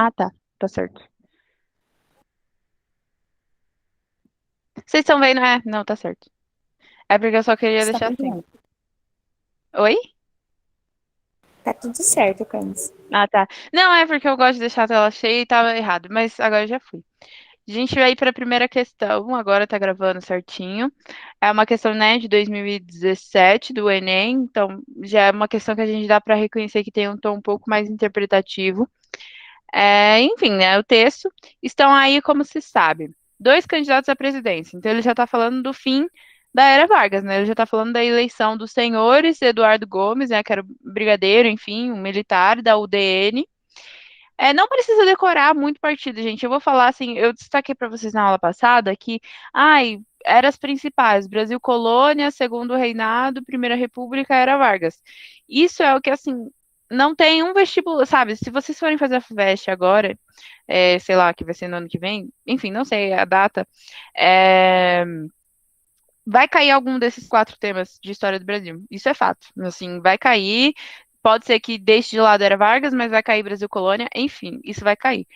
Ah, tá. Tá certo. Vocês estão vendo? É, não, tá certo. É porque eu só queria Está deixar muito assim. bom. Oi? Tá tudo certo, Camis. Ah, tá. Não, é porque eu gosto de deixar a tela cheia e tava errado, mas agora já fui. A gente vai para a primeira questão, agora tá gravando certinho. É uma questão, né, de 2017 do Enem, então já é uma questão que a gente dá para reconhecer que tem um tom um pouco mais interpretativo. Enfim, né, o texto estão aí, como se sabe, dois candidatos à presidência. Então ele já está falando do fim da era Vargas, né? Ele já está falando da eleição dos senhores Eduardo Gomes, né, que era o brigadeiro, enfim, um militar da UDN. Não precisa decorar muito partido, gente. Eu vou falar assim, eu destaquei para vocês na aula passada que, eram as principais, Brasil Colônia, Segundo Reinado, Primeira República, era Vargas. Isso é o que, assim, não tem um vestibular, sabe? Se vocês forem fazer a FUVEST agora, sei lá, que vai ser no ano que vem, enfim, não sei a data, é, vai cair algum desses quatro temas de história do Brasil. Isso é fato. Assim, vai cair. Pode ser que deixe de lado era Vargas, mas vai cair Brasil Colônia. Enfim, isso vai cair.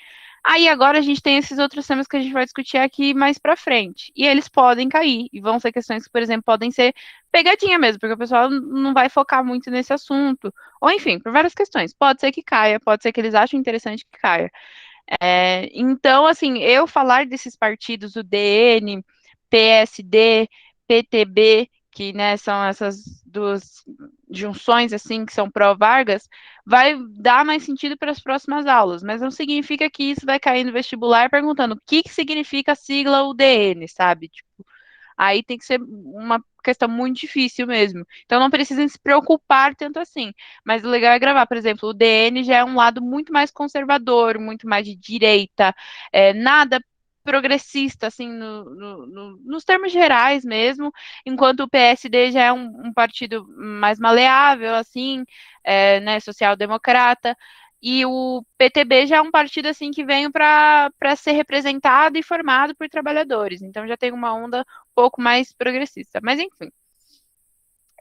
Aí agora a gente tem esses outros temas que a gente vai discutir aqui mais pra frente. E eles podem cair. E vão ser questões que, por exemplo, podem ser pegadinha mesmo, porque o pessoal não vai focar muito nesse assunto. Ou enfim, por várias questões. Pode ser que caia, pode ser que eles achem interessante que caia. Então, assim, eu falar desses partidos, o DN, PSD, PTB, que, né, são essas duas junções, assim, que são pró-Vargas, vai dar mais sentido para as próximas aulas, mas não significa que isso vai cair no vestibular perguntando o que que significa a sigla UDN, sabe? Tipo, aí tem que ser uma questão muito difícil mesmo. Então não precisem se preocupar tanto assim. Mas o legal é gravar, por exemplo, o DN já é um lado muito mais conservador, muito mais de direita, nada progressista, assim, nos termos gerais mesmo, enquanto o PSD já é um partido mais maleável, assim, né, social-democrata. E o PTB já é um partido assim que veio para ser representado e formado por trabalhadores. Então já tem uma onda pouco mais progressista. Mas enfim,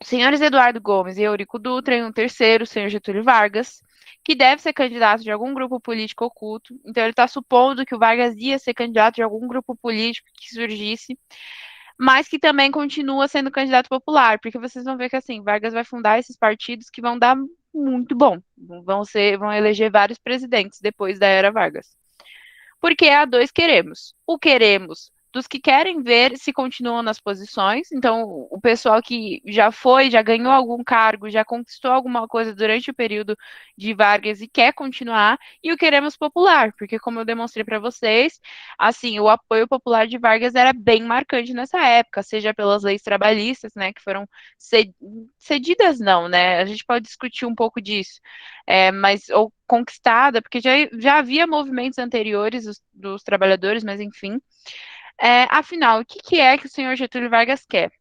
senhores Eduardo Gomes e Eurico Dutra, e um terceiro, o senhor Getúlio Vargas, que deve ser candidato de algum grupo político oculto. Então ele está supondo que o Vargas ia ser candidato de algum grupo político que surgisse, mas que também continua sendo candidato popular, porque vocês vão ver que assim, Vargas vai fundar esses partidos que vão dar muito bom. Vão eleger vários presidentes depois da era Vargas. Porque a dois queremos. O queremos dos que querem ver se continuam nas posições. Então, o pessoal que já foi, já ganhou algum cargo, já conquistou alguma coisa durante o período de Vargas e quer continuar. E o queremos popular, porque como eu demonstrei para vocês, assim, o apoio popular de Vargas era bem marcante nessa época, seja pelas leis trabalhistas, né, que foram cedidas, não, né? A gente pode discutir um pouco disso, mas ou conquistada, porque já havia movimentos anteriores dos trabalhadores, mas enfim. Afinal, o que que é que o senhor Getúlio Vargas quer?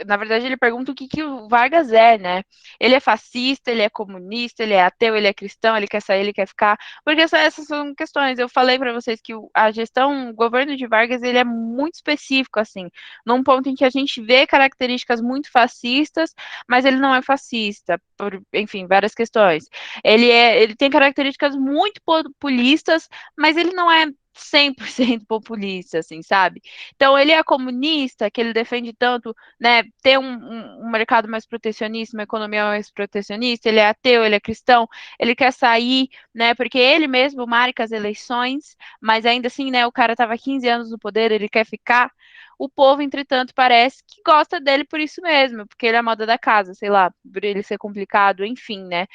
Na verdade, ele pergunta o que que o Vargas é, né? Ele é fascista, ele é comunista, ele é ateu, ele é cristão, ele quer sair, ele quer ficar, porque essas são questões. Eu falei para vocês que a gestão, o governo de Vargas, ele é muito específico, assim, num ponto em que a gente vê características muito fascistas, mas ele não é fascista, por, enfim, várias questões. Ele tem características muito populistas, mas ele não é 100% populista, assim, sabe? Então, ele é comunista, que ele defende tanto, né, ter um mercado mais protecionista, uma economia mais protecionista, ele é ateu, ele é cristão, ele quer sair, né, porque ele mesmo marca as eleições, mas ainda assim, né, o cara estava 15 anos no poder, ele quer ficar. O povo, entretanto, parece que gosta dele por isso mesmo, porque ele é a moda da casa, sei lá, por ele ser complicado, enfim, né?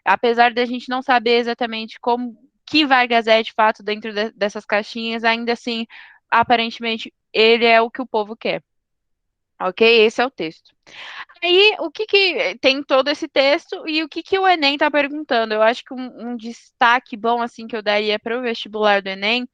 Apesar da gente não saber exatamente como que Vargas é de fato dentro dessas caixinhas, ainda assim, aparentemente, ele é o que o povo quer. Ok? Esse é o texto. Aí, o que que tem todo esse texto e o que que o Enem está perguntando? Eu acho que um destaque bom assim que eu daria para o vestibular do Enem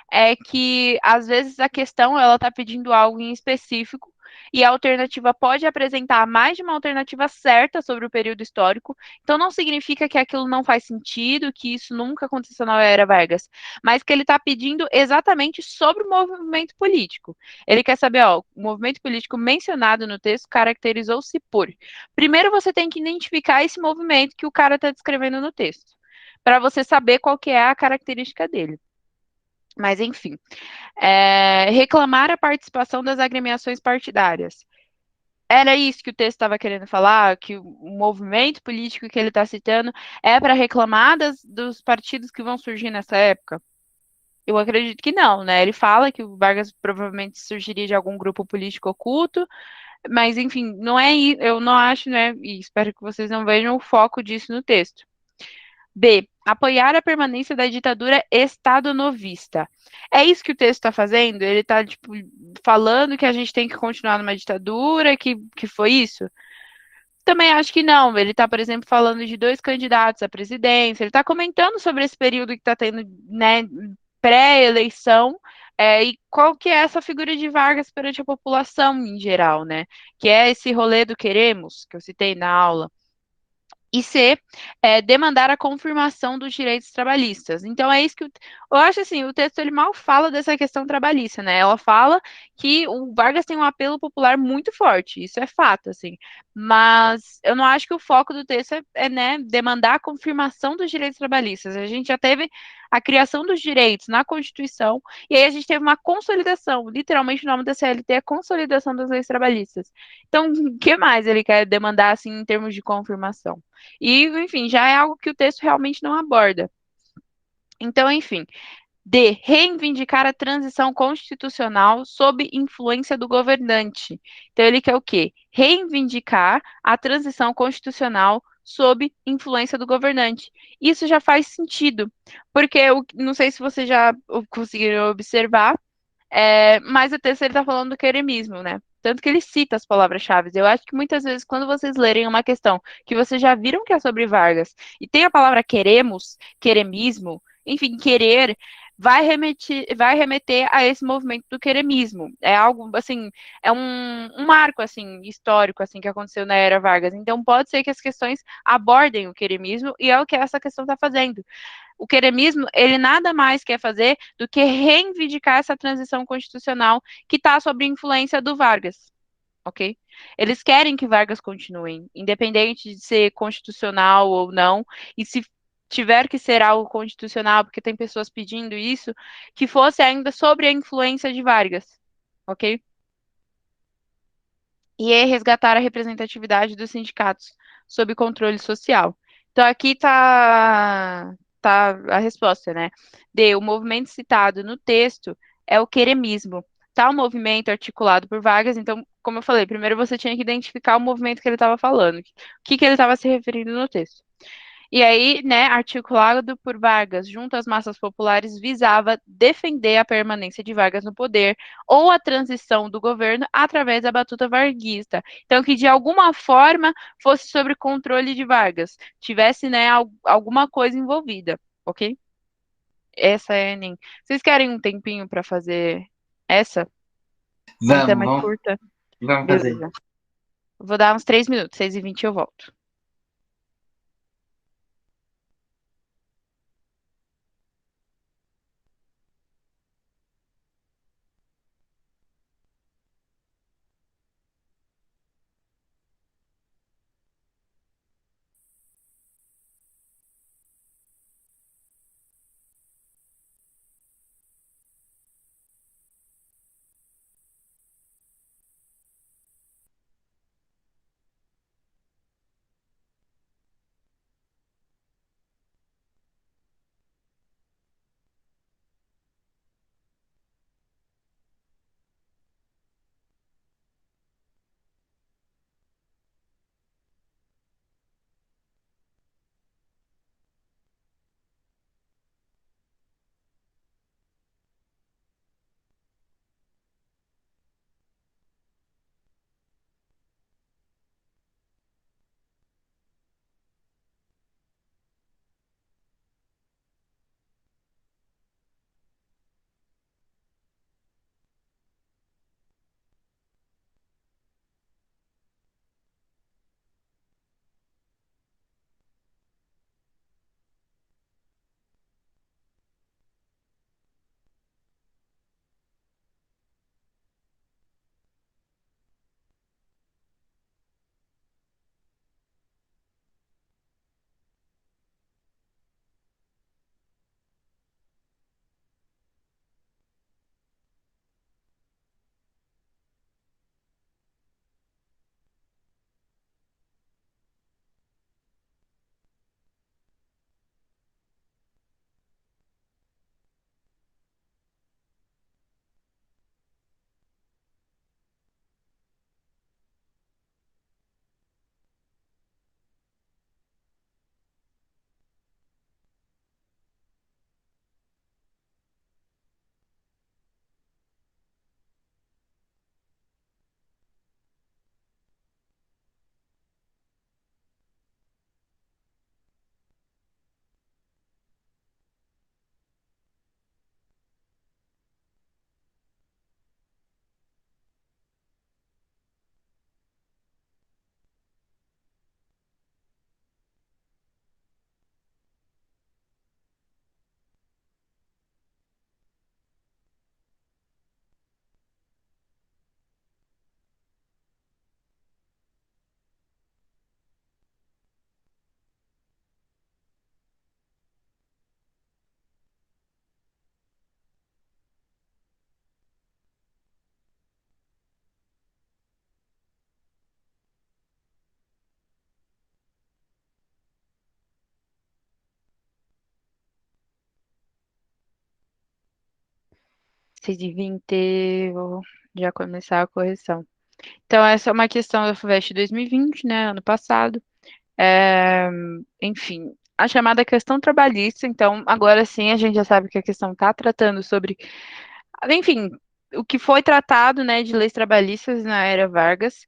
é que às vezes a questão ela está pedindo algo em específico e a alternativa pode apresentar mais de uma alternativa certa sobre o período histórico. Então não significa que aquilo não faz sentido, que isso nunca aconteceu na era Vargas, mas que ele está pedindo exatamente sobre o movimento político. Ele quer saber, ó, o movimento político mencionado no texto caracterizou-se por. Primeiro você tem que identificar esse movimento que o cara está descrevendo no texto. para você saber qual que é a característica dele. Mas enfim, reclamar a participação das agremiações partidárias. Era isso que o texto estava querendo falar, que o movimento político que ele está citando é para reclamar dos partidos que vão surgir nessa época? Eu acredito que não, né? Ele fala que o Vargas provavelmente surgiria de algum grupo político oculto, mas enfim, não é, eu não acho, né? E espero que vocês não vejam o foco disso no texto. B. Apoiar a permanência da ditadura estado-novista. É isso que o texto está fazendo? Ele está, tipo, falando que a gente tem que continuar numa ditadura, que foi isso? Também acho que não. Ele está, por exemplo, falando de dois candidatos à presidência. Ele está comentando sobre esse período que está tendo, né, pré-eleição, e qual que é essa figura de Vargas perante a população em geral, né? Que é esse rolê do queremos, que eu citei na aula. E C, demandar a confirmação dos direitos trabalhistas. Então, é isso que eu acho assim, o texto ele mal fala dessa questão trabalhista, né? Ela fala que o Vargas tem um apelo popular muito forte, isso é fato, assim. Mas eu não acho que o foco do texto né, demandar a confirmação dos direitos trabalhistas. A gente já teve a criação dos direitos na Constituição, e aí a gente teve uma consolidação, literalmente o nome da CLT é a consolidação das leis trabalhistas. Então, o que mais ele quer demandar, assim, em termos de confirmação? E, enfim, já é algo que o texto realmente não aborda. Então, enfim, D. Reivindicar a transição constitucional sob influência do governante. Então, ele quer o quê? Reivindicar a transição constitucional sob influência do governante. Isso já faz sentido, porque eu não sei se vocês já conseguiram observar, mas o texto ele está falando do queremismo, né? Tanto que ele cita as palavras-chave. Eu acho que muitas vezes, quando vocês lerem uma questão que vocês já viram que é sobre Vargas, e tem a palavra queremos, queremismo, enfim, querer, vai remeter a esse movimento do queremismo. É algo, assim, é um marco, assim, histórico, assim, que aconteceu na era Vargas. Então, pode ser que as questões abordem o queremismo, e é o que essa questão está fazendo. O queremismo, ele nada mais quer fazer do que reivindicar essa transição constitucional que está sob influência do Vargas, ok? Eles querem que Vargas continue, independente de ser constitucional ou não, e se tiver que ser algo constitucional, porque tem pessoas pedindo isso, que fosse ainda sobre a influência de Vargas, ok? E é resgatar a representatividade dos sindicatos sob controle social. Então, aqui tá a resposta, né? D. O movimento citado no texto é o queremismo. Tal movimento articulado por Vargas, então, como eu falei, primeiro você tinha que identificar o movimento que ele estava falando, o que ele estava se referindo no texto. E aí, né, articulado por Vargas junto às massas populares, visava defender a permanência de Vargas no poder ou a transição do governo através da batuta varguista. Então, que de alguma forma fosse sobre controle de Vargas, tivesse, né, alguma coisa envolvida, ok? Essa é a Enem. Vocês querem um tempinho para fazer essa? Uma até Vamos, mais vamos, curta? vamos fazer. Beleza. Vou dar uns 3 minutos, 6h20 eu volto. 6h20, vou já começar a correção. Então, essa é uma questão da FUVEST 2020, né, ano passado. É, enfim, a chamada questão trabalhista. Então, agora sim, a gente já sabe que a questão está tratando sobre, enfim, o que foi tratado, né, de leis trabalhistas na era Vargas.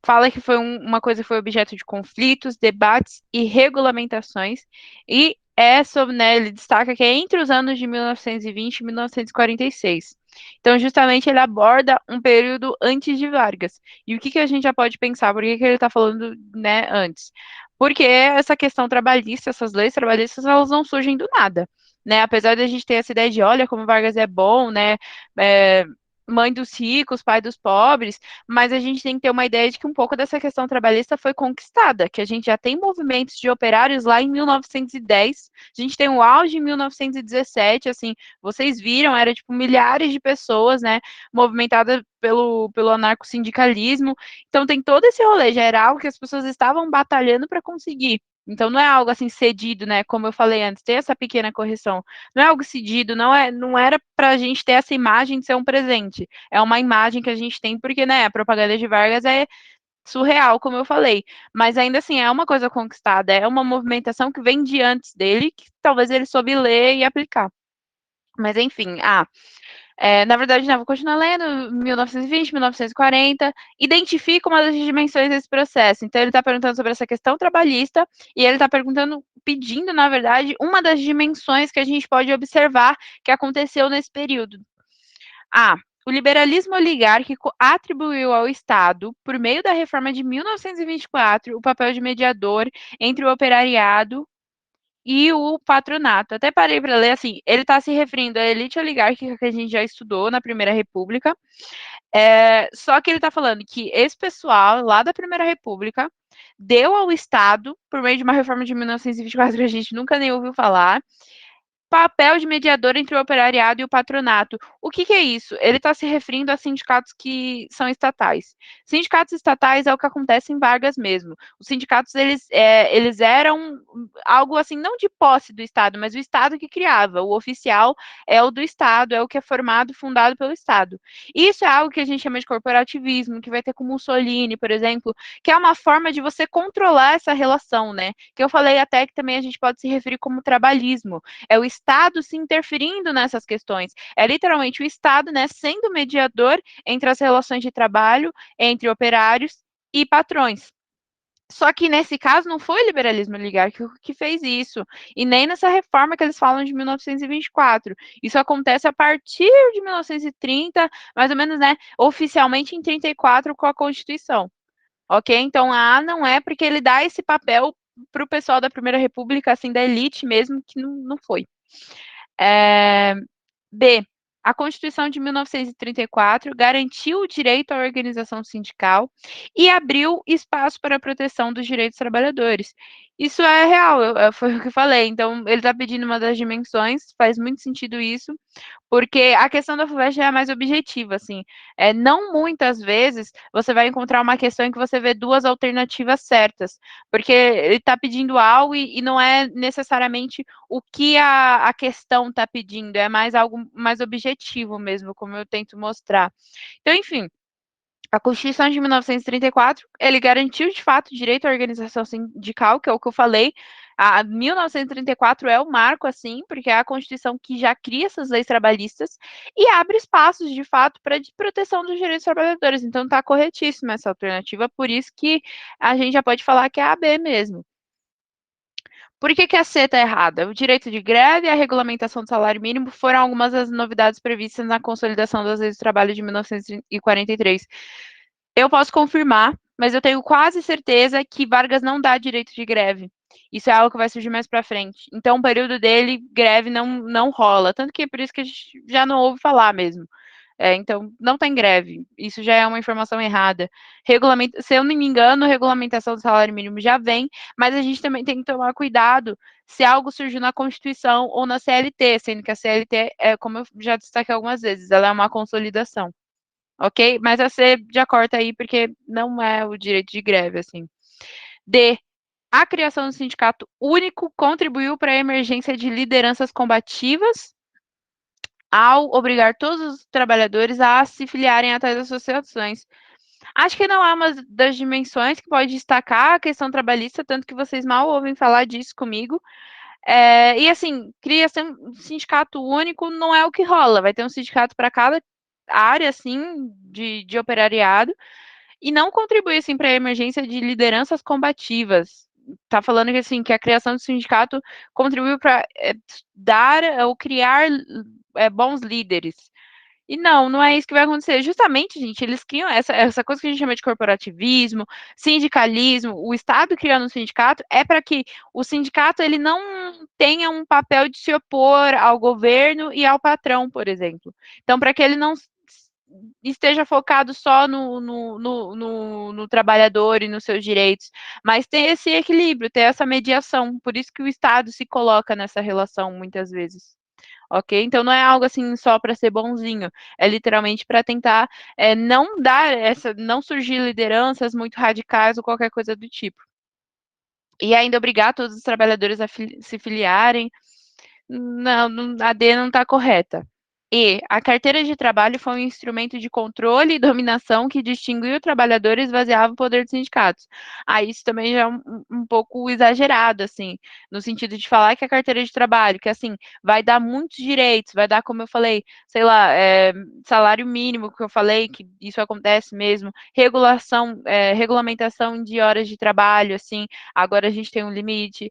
Fala que foi uma coisa que foi objeto de conflitos, debates e regulamentações, e é sobre, né, ele destaca que é entre os anos de 1920 e 1946. Então, justamente, ele aborda um período antes de Vargas. E o que que a gente já pode pensar? Por que que ele está falando, né, antes? Porque essa questão trabalhista, essas leis trabalhistas, elas não surgem do nada, né? Apesar de a gente ter essa ideia de, olha, como Vargas é bom, né? É, mãe dos ricos, pai dos pobres, mas a gente tem que ter uma ideia de que um pouco dessa questão trabalhista foi conquistada, que a gente já tem movimentos de operários lá em 1910, a gente tem o auge em 1917, assim, vocês viram, era tipo milhares de pessoas, né, movimentadas pelo anarcossindicalismo, então tem todo esse rolê, já era algo que as pessoas estavam batalhando para conseguir. Então não é algo assim cedido, né? Como eu falei antes, tem essa pequena correção. Não é algo cedido, não era para a gente ter essa imagem de ser um presente. É uma imagem que a gente tem porque, né, a propaganda de Vargas é surreal, como eu falei. Mas ainda assim, é uma coisa conquistada, é uma movimentação que vem de antes dele, que talvez ele soube ler e aplicar. Mas enfim, na verdade, não, vou continuar lendo, 1920, 1940, identifica uma das dimensões desse processo. Então, ele está perguntando sobre essa questão trabalhista, e ele está perguntando, pedindo, na verdade, uma das dimensões que a gente pode observar que aconteceu nesse período. A. O liberalismo oligárquico atribuiu ao Estado, por meio da reforma de 1924, o papel de mediador entre o operariado e o patronato. Até parei para ler assim, ele está se referindo à elite oligárquica que a gente já estudou na Primeira República, só que ele está falando que esse pessoal lá da Primeira República deu ao Estado, por meio de uma reforma de 1924 que a gente nunca nem ouviu falar, papel de mediador entre o operariado e o patronato. O que que é isso? Ele está se referindo a sindicatos que são estatais. Sindicatos estatais é o que acontece em Vargas mesmo. Os sindicatos, eles eram algo assim, não de posse do Estado, mas o Estado que criava. O oficial é o do Estado, é o que é formado, fundado pelo Estado. Isso é algo que a gente chama de corporativismo, que vai ter com Mussolini, por exemplo, que é uma forma de você controlar essa relação, né? Que eu falei até que também a gente pode se referir como trabalhismo. É o Estado se interferindo nessas questões. É literalmente o Estado, né, sendo mediador entre as relações de trabalho, entre operários e patrões. Só que nesse caso não foi o liberalismo oligárquico que fez isso, e nem nessa reforma que eles falam de 1924. Isso acontece a partir de 1930, mais ou menos, né, oficialmente em 34 com a Constituição. Ok? Então a A não é porque ele dá esse papel para o pessoal da Primeira República, assim, da elite mesmo, que não foi. É, B. A Constituição de 1934 garantiu o direito à organização sindical e abriu espaço para a proteção dos direitos dos trabalhadores. Isso é real, foi o que eu falei. Então, ele está pedindo uma das dimensões, faz muito sentido isso, porque a questão da FUVEST é a mais objetiva, assim. Não muitas vezes você vai encontrar uma questão em que você vê duas alternativas certas, porque ele está pedindo algo e não é necessariamente o que a questão está pedindo, é mais algo mais objetivo mesmo, como eu tento mostrar. Então, enfim, a Constituição de 1934, ele garantiu de fato o direito à organização sindical, que é o que eu falei. A 1934 é o marco, assim, porque é a Constituição que já cria essas leis trabalhistas e abre espaços, de fato, para proteção dos direitos dos trabalhadores. Então, está corretíssima essa alternativa, por isso que a gente já pode falar que é a B mesmo. Por que que a C está errada? O direito de greve e a regulamentação do salário mínimo foram algumas das novidades previstas na consolidação das leis do trabalho de 1943. Eu posso confirmar, mas eu tenho quase certeza que Vargas não dá direito de greve. Isso é algo que vai surgir mais para frente. Então, o período dele, greve não rola. Tanto que é por isso que a gente já não ouve falar mesmo. Então, não tem greve. Isso já é uma informação errada. Se eu não me engano, a regulamentação do salário mínimo já vem, mas a gente também tem que tomar cuidado se algo surgiu na Constituição ou na CLT, sendo que a CLT, como eu já destaquei algumas vezes, ela é uma consolidação. Ok? Mas a C já corta aí, porque não é o direito de greve, assim. D. A criação do sindicato único contribuiu para a emergência de lideranças combativas. ao obrigar todos os trabalhadores a se filiarem a tais associações. Acho que não é uma das dimensões que pode destacar a questão trabalhista, tanto que vocês mal ouvem falar disso comigo. E assim, cria-se um sindicato único, não é o que rola. Vai ter um sindicato para cada área, assim, de operariado, e não contribui, assim, para a emergência de lideranças combativas. Tá falando que, assim, que a criação do sindicato contribuiu para dar ou criar bons líderes. E não é isso que vai acontecer. Justamente, gente, eles criam essa coisa que a gente chama de corporativismo, sindicalismo, o Estado criando um sindicato é para que o sindicato ele não tenha um papel de se opor ao governo e ao patrão, por exemplo. Então, para que ele não esteja focado só no trabalhador e nos seus direitos, mas ter esse equilíbrio, ter essa mediação. Por isso que o Estado se coloca nessa relação muitas vezes. Ok? Então não é algo assim só para ser bonzinho, é literalmente para tentar não dar não surgir lideranças muito radicais ou qualquer coisa do tipo. E ainda obrigar todos os trabalhadores a se filiarem, não, a D não está correta. E a carteira de trabalho foi um instrumento de controle e dominação que distinguiu o trabalhador e esvaziava o poder dos sindicatos. Isso também já é um pouco exagerado, assim, no sentido de falar que a carteira de trabalho, que assim, vai dar muitos direitos, vai dar, como eu falei, sei lá, salário mínimo, que eu falei, que isso acontece mesmo, regulamentação de horas de trabalho, assim, agora a gente tem um limite,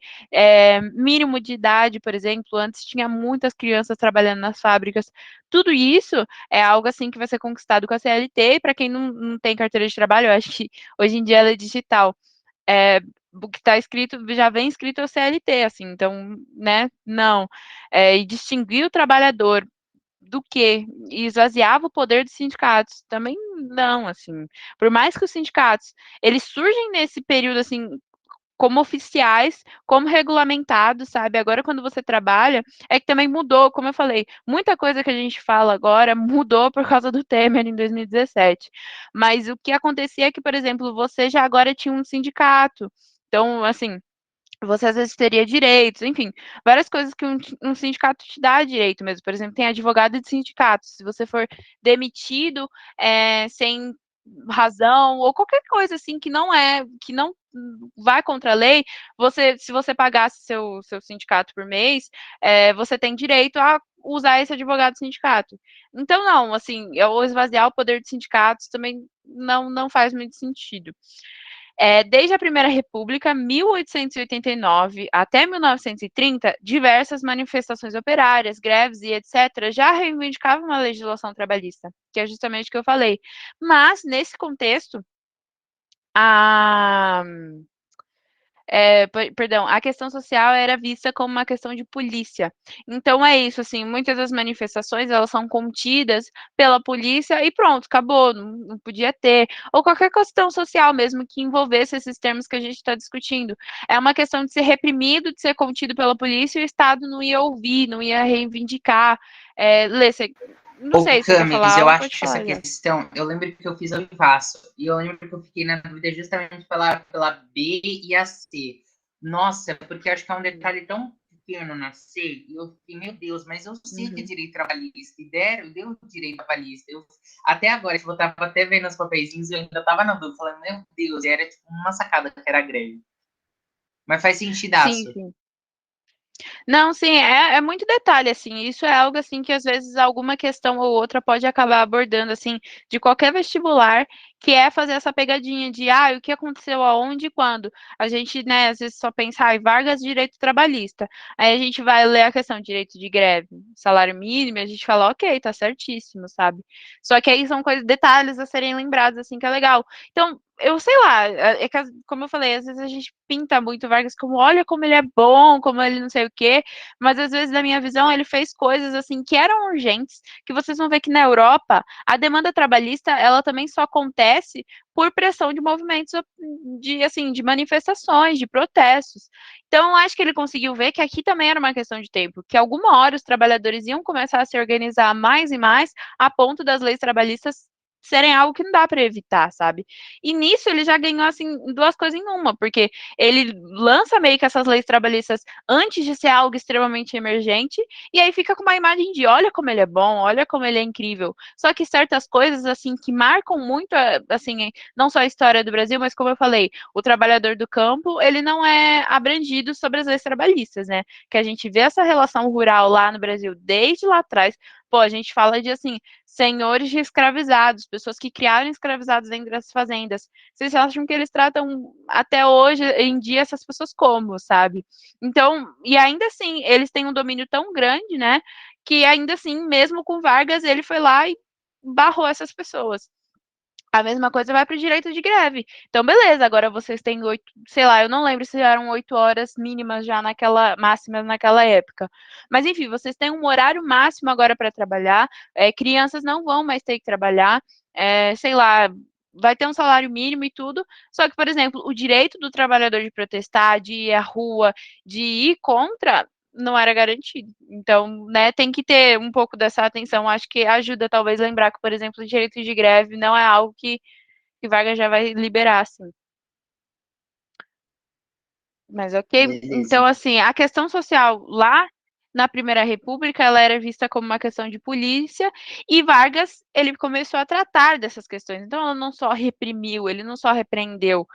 mínimo de idade, por exemplo, antes tinha muitas crianças trabalhando nas fábricas. Tudo isso é algo assim que vai ser conquistado com a CLT, e para quem não tem carteira de trabalho, eu acho que hoje em dia ela é digital. O que está escrito, já vem escrito é o CLT, assim, então, né, não. E distinguir o trabalhador do que e esvaziava o poder dos sindicatos. Também não, assim. Por mais que os sindicatos, eles surgem nesse período, assim, como oficiais, como regulamentados, sabe? Agora, quando você trabalha, é que também mudou, como eu falei, muita coisa que a gente fala agora mudou por causa do Temer em 2017. Mas o que acontecia é que, por exemplo, você já agora tinha um sindicato. Então, assim, você às vezes teria direitos, enfim, várias coisas que um sindicato te dá direito mesmo. Por exemplo, tem advogado de sindicato. Se você for demitido sem razão ou qualquer coisa assim que não vai contra a lei, se você pagasse seu sindicato por mês, você tem direito a usar esse advogado de sindicato. Então, não, assim, ou esvaziar o poder de sindicatos também não faz muito sentido. Desde a Primeira República, 1889 até 1930, diversas manifestações operárias, greves e etc., já reivindicavam uma legislação trabalhista, que é justamente o que eu falei. Mas, nesse contexto, a perdão, a questão social era vista como uma questão de polícia. Então é isso, assim, muitas das manifestações elas são contidas pela polícia e pronto, acabou, não podia ter. Ou qualquer questão social mesmo que envolvesse esses termos que a gente está discutindo. É uma questão de ser reprimido, de ser contido pela polícia e o Estado não ia ouvir, não ia reivindicar. Lê, não Ô, sei se você quer falar Camis, eu algo, acho pode que essa falar já. questão, eu lembro que eu fiz a Vivaço, e eu lembro que eu fiquei na dúvida justamente pela B e a C. Nossa, porque acho que é um detalhe tão pequeno na C, e eu fiquei, meu Deus, mas eu sei que é Uhum. direito trabalhista, e deu direito trabalhista. Até agora, tipo, eu tava até vendo os papeizinhos, e eu ainda tava na dúvida, falando, meu Deus, e era tipo uma sacada que era greve. Mas faz Sim, sentidaço. sim. Não, sim, é muito detalhe, assim, isso é algo, assim, que às vezes alguma questão ou outra pode acabar abordando, assim, de qualquer vestibular, que é fazer essa pegadinha de, o que aconteceu aonde e quando. A gente, né, às vezes só pensa, Vargas, direito trabalhista. Aí a gente vai ler a questão de direito de greve, salário mínimo, e a gente fala, ok, tá certíssimo, sabe? Só que aí são coisas, detalhes a serem lembrados, assim, que é legal. Então, eu sei lá, como eu falei, às vezes a gente pinta muito Vargas como, olha como ele é bom, como ele não sei o quê, mas às vezes, na minha visão, ele fez coisas assim que eram urgentes, que vocês vão ver que na Europa, a demanda trabalhista, ela também só acontece por pressão de movimentos de manifestações, de protestos. Então, eu acho que ele conseguiu ver que aqui também era uma questão de tempo, que alguma hora os trabalhadores iam começar a se organizar mais e mais, a ponto das leis trabalhistas serem algo que não dá para evitar, sabe? E nisso ele já ganhou assim duas coisas em uma, porque ele lança meio que essas leis trabalhistas antes de ser algo extremamente emergente, e aí fica com uma imagem de olha como ele é bom, olha como ele é incrível. Só que certas coisas assim que marcam muito assim, não só a história do Brasil, mas como eu falei, o trabalhador do campo, ele não é abrangido sobre as leis trabalhistas, né? Que a gente vê essa relação rural lá no Brasil desde lá atrás. Pô, a gente fala de assim, senhores de escravizados, pessoas que criaram escravizados dentro das fazendas. Vocês acham que eles tratam até hoje em dia essas pessoas como, sabe? Então, e ainda assim, eles têm um domínio tão grande, né, que ainda assim, mesmo com Vargas, ele foi lá e barrou essas pessoas. A mesma coisa vai para o direito de greve. Então, beleza, agora vocês têm 8, sei lá, eu não lembro se eram 8 horas mínimas já naquela, máximas naquela época. Mas, enfim, vocês têm um horário máximo agora para trabalhar, crianças não vão mais ter que trabalhar, sei lá, vai ter um salário mínimo e tudo. Só que, por exemplo, o direito do trabalhador de protestar, de ir à rua, de ir contra, não era garantido. Então, né, tem que ter um pouco dessa atenção. Acho que ajuda talvez lembrar que, por exemplo, o direito de greve não é algo que Vargas já vai liberar, assim. Mas ok. Beleza. Então, assim, a questão social lá na Primeira República, ela era vista como uma questão de polícia, e Vargas, ele começou a tratar dessas questões. Então, ele não só reprimiu, ele não só repreendeu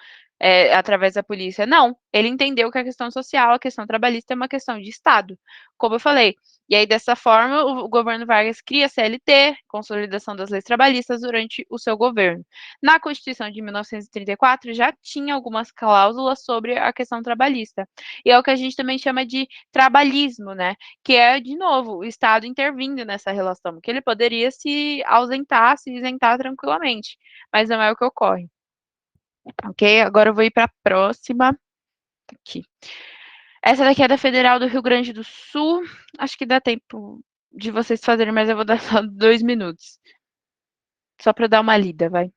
através da polícia, não. Ele entendeu que a questão social, a questão trabalhista é uma questão de Estado, como eu falei. E aí, dessa forma, o governo Vargas cria a CLT, Consolidação das Leis Trabalhistas, durante o seu governo. Na Constituição de 1934 já tinha algumas cláusulas sobre a questão trabalhista. E é o que a gente também chama de trabalhismo, né? Que é, de novo, o Estado intervindo nessa relação, que ele poderia se ausentar, se isentar tranquilamente, mas não é o que ocorre. Ok? Agora eu vou ir para a próxima. Aqui. Essa daqui é da Federal do Rio Grande do Sul. Acho que dá tempo de vocês fazerem, mas eu vou dar só 2 minutos. Só para dar uma lida, vai.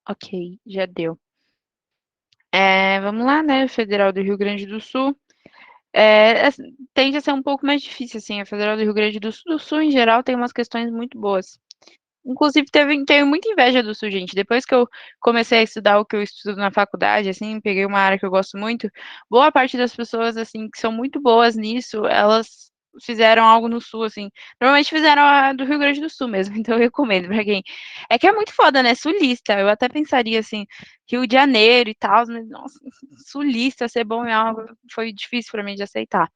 Ok, já deu. Vamos lá, né? Federal do Rio Grande do Sul. Tende a ser um pouco mais difícil, assim. A Federal do Rio Grande do Sul, em geral, tem umas questões muito boas. Inclusive, tenho muita inveja do Sul, gente. Depois que eu comecei a estudar o que eu estudo na faculdade, assim, peguei uma área que eu gosto muito, boa parte das pessoas, assim, que são muito boas nisso, elas fizeram algo no Sul, assim. Normalmente fizeram a do Rio Grande do Sul mesmo, então eu recomendo pra quem. É que é muito foda, né? Sulista. Eu até pensaria, assim, Rio de Janeiro e tal, mas, nossa, sulista ser bom em algo foi difícil pra mim de aceitar.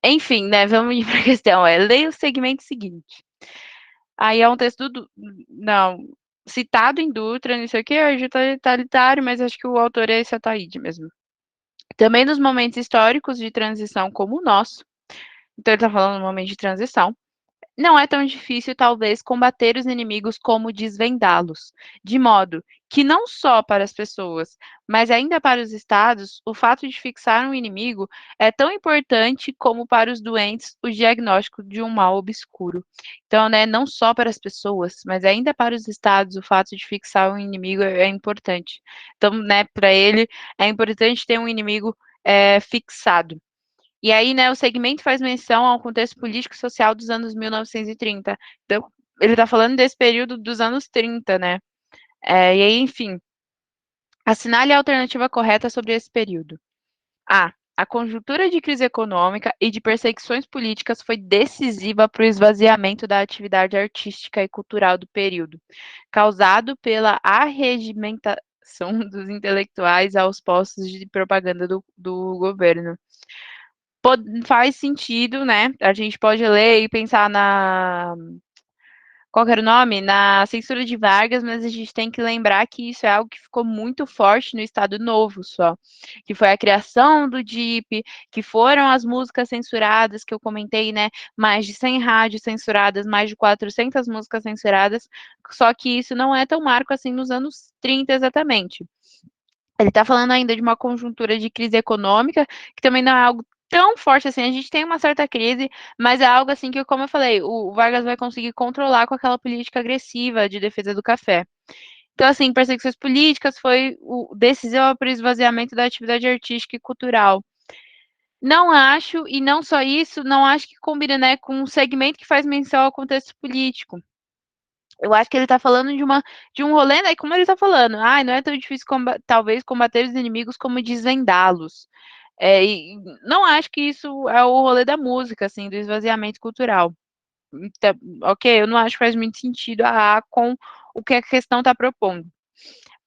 Enfim, né? Vamos ir pra questão. Leia o segmento seguinte. Aí é um texto do. Não. citado em Dutra, não sei o que, é totalitário, mas acho que o autor é esse Ataíde mesmo. Também nos momentos históricos de transição como o nosso, então ele está falando no momento de transição, não é tão difícil, talvez, combater os inimigos como desvendá-los, de modo que não só para as pessoas, mas ainda para os estados, o fato de fixar um inimigo é tão importante como para os doentes o diagnóstico de um mal obscuro. Então, né, não só para as pessoas, mas ainda para os estados, o fato de fixar um inimigo é importante. Então, né, para ele é importante ter um inimigo fixado. E aí, né, o segmento faz menção ao contexto político e social dos anos 1930. Então, ele está falando desse período dos anos 30, né? E aí, enfim, assinale a alternativa correta sobre esse período. A. A conjuntura de crise econômica e de perseguições políticas foi decisiva para o esvaziamento da atividade artística e cultural do período, causado pela arregimentação dos intelectuais aos postos de propaganda do governo. Faz sentido, né? A gente pode ler e pensar na. Qual que era o nome? Na censura de Vargas, mas a gente tem que lembrar que isso é algo que ficou muito forte no Estado Novo só. Que foi a criação do DIP, que foram as músicas censuradas, que eu comentei, né? Mais de 100 rádios censuradas, mais de 400 músicas censuradas. Só que isso não é tão marco assim nos anos 30 exatamente. Ele está falando ainda de uma conjuntura de crise econômica, que também não é algo tão forte assim. A gente tem uma certa crise, mas é algo assim que, como eu falei, o Vargas vai conseguir controlar com aquela política agressiva de defesa do café. Então, assim, perseguições políticas foi o decisivo para o esvaziamento da atividade artística e cultural. Não acho, e não só isso, não acho que combina, né, com um segmento que faz menção ao contexto político. Eu acho que ele tá falando de um rolê, né? Como ele tá falando, não é tão difícil, talvez, combater os inimigos como desvendá-los. E não acho que isso é o rolê da música, assim, do esvaziamento cultural. Então, ok, eu não acho que faz muito sentido a com o que a questão está propondo.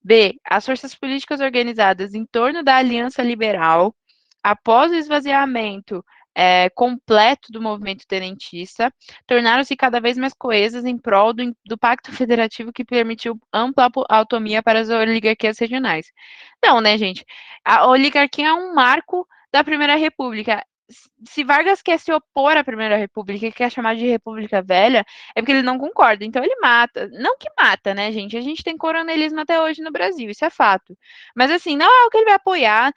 B. As forças políticas organizadas em torno da Aliança Liberal, após o esvaziamento completo do movimento tenentista, tornaram-se cada vez mais coesas em prol do Pacto Federativo que permitiu ampla autonomia para as oligarquias regionais. Não, né, gente? A oligarquia é um marco da Primeira República. Se Vargas quer se opor à Primeira República e quer chamar de República Velha, é porque ele não concorda. Então ele mata. Não que mata, né, gente? A gente tem coronelismo até hoje no Brasil, isso é fato. Mas assim, não é o que ele vai apoiar.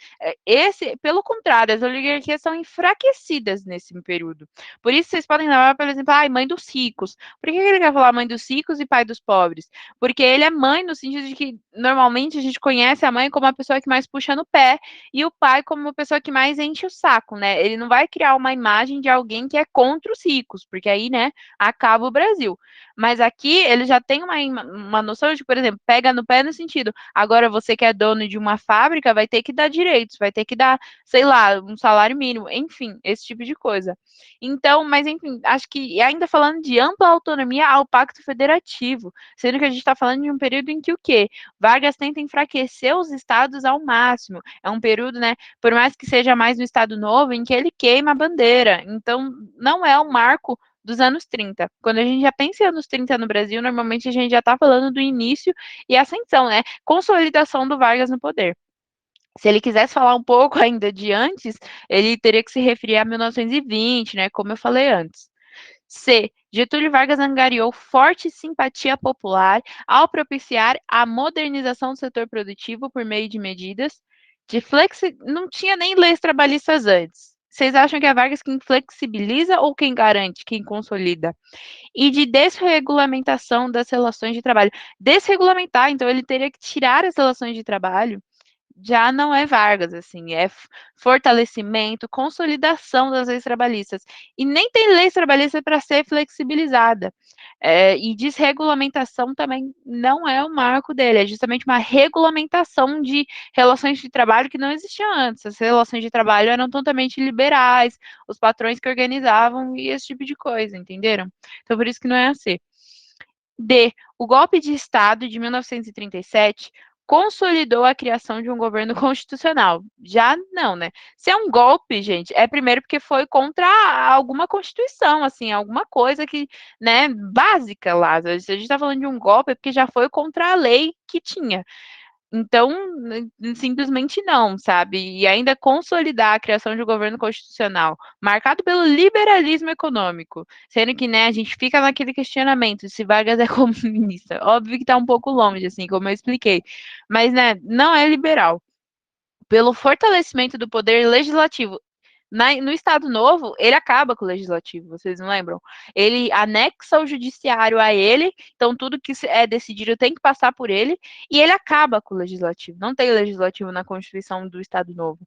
Pelo contrário, as oligarquias são enfraquecidas nesse período. Por isso vocês podem levar, por exemplo, mãe dos ricos. Por que ele quer falar mãe dos ricos e pai dos pobres? Porque ele é mãe no sentido de que normalmente a gente conhece a mãe como a pessoa que mais puxa no pé e o pai como a pessoa que mais enche o saco, né? Ele não vai criar uma imagem de alguém que é contra os ricos, porque aí, né, acaba o Brasil. Mas aqui ele já tem uma noção de, por exemplo, pega no pé no sentido, agora você que é dono de uma fábrica vai ter que dar direitos, vai ter que dar, sei lá, um salário mínimo, enfim, esse tipo de coisa. Então, mas enfim, acho que ainda falando de ampla autonomia ao Pacto Federativo, sendo que a gente está falando de um período em que o quê? Vargas tenta enfraquecer os estados ao máximo. É um período, né, por mais que seja mais no Estado Novo, em que ele queima a bandeira. Então, não é um marco dos anos 30. Quando a gente já pensa em anos 30 no Brasil, normalmente a gente já está falando do início e ascensão, né? Consolidação do Vargas no poder. Se ele quisesse falar um pouco ainda de antes, ele teria que se referir a 1920, né? Como eu falei antes. C. Getúlio Vargas angariou forte simpatia popular ao propiciar a modernização do setor produtivo por meio de medidas de não tinha nem leis trabalhistas antes. Vocês acham que é Vargas quem flexibiliza ou quem garante, quem consolida? E de desregulamentação das relações de trabalho. Desregulamentar, então ele teria que tirar as relações de trabalho, já não é Vargas, assim, é fortalecimento, consolidação das leis trabalhistas. E nem tem lei trabalhista para ser flexibilizada. E desregulamentação também não é o marco dele, é justamente uma regulamentação de relações de trabalho que não existiam antes. As relações de trabalho eram totalmente liberais, os patrões que organizavam e esse tipo de coisa, entenderam? Então, por isso que não é assim. D. O golpe de Estado de 1937 consolidou a criação de um governo constitucional. Já não, né? Se é um golpe, gente, é primeiro porque foi contra alguma constituição, assim, alguma coisa que, né, básica lá. Se a gente está falando de um golpe, é porque já foi contra a lei que tinha. Então, simplesmente não, sabe? E ainda consolidar a criação de um governo constitucional, marcado pelo liberalismo econômico, sendo que, né, a gente fica naquele questionamento se Vargas é comunista. Óbvio que está um pouco longe, assim, como eu expliquei, mas, né, não é liberal. Pelo fortalecimento do poder legislativo no Estado Novo, ele acaba com o legislativo, vocês não lembram? Ele anexa o judiciário a ele, então tudo que é decidido tem que passar por ele, e ele acaba com o legislativo. Não tem legislativo na Constituição do Estado Novo.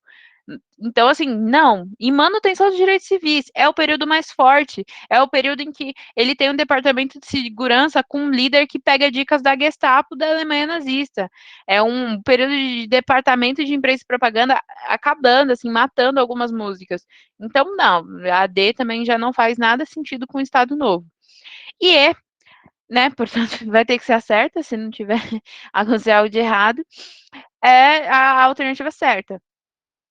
Então, assim, não. E manutenção dos direitos civis é o período mais forte. É o período em que ele tem um departamento de segurança com um líder que pega dicas da Gestapo da Alemanha nazista. É um período de departamento de imprensa e propaganda acabando, assim, matando algumas músicas. Então, não. A AD também já não faz nada sentido com o Estado Novo. E é, né, portanto, vai ter que ser a certa, se não tiver acontecer algo de errado, é a alternativa certa.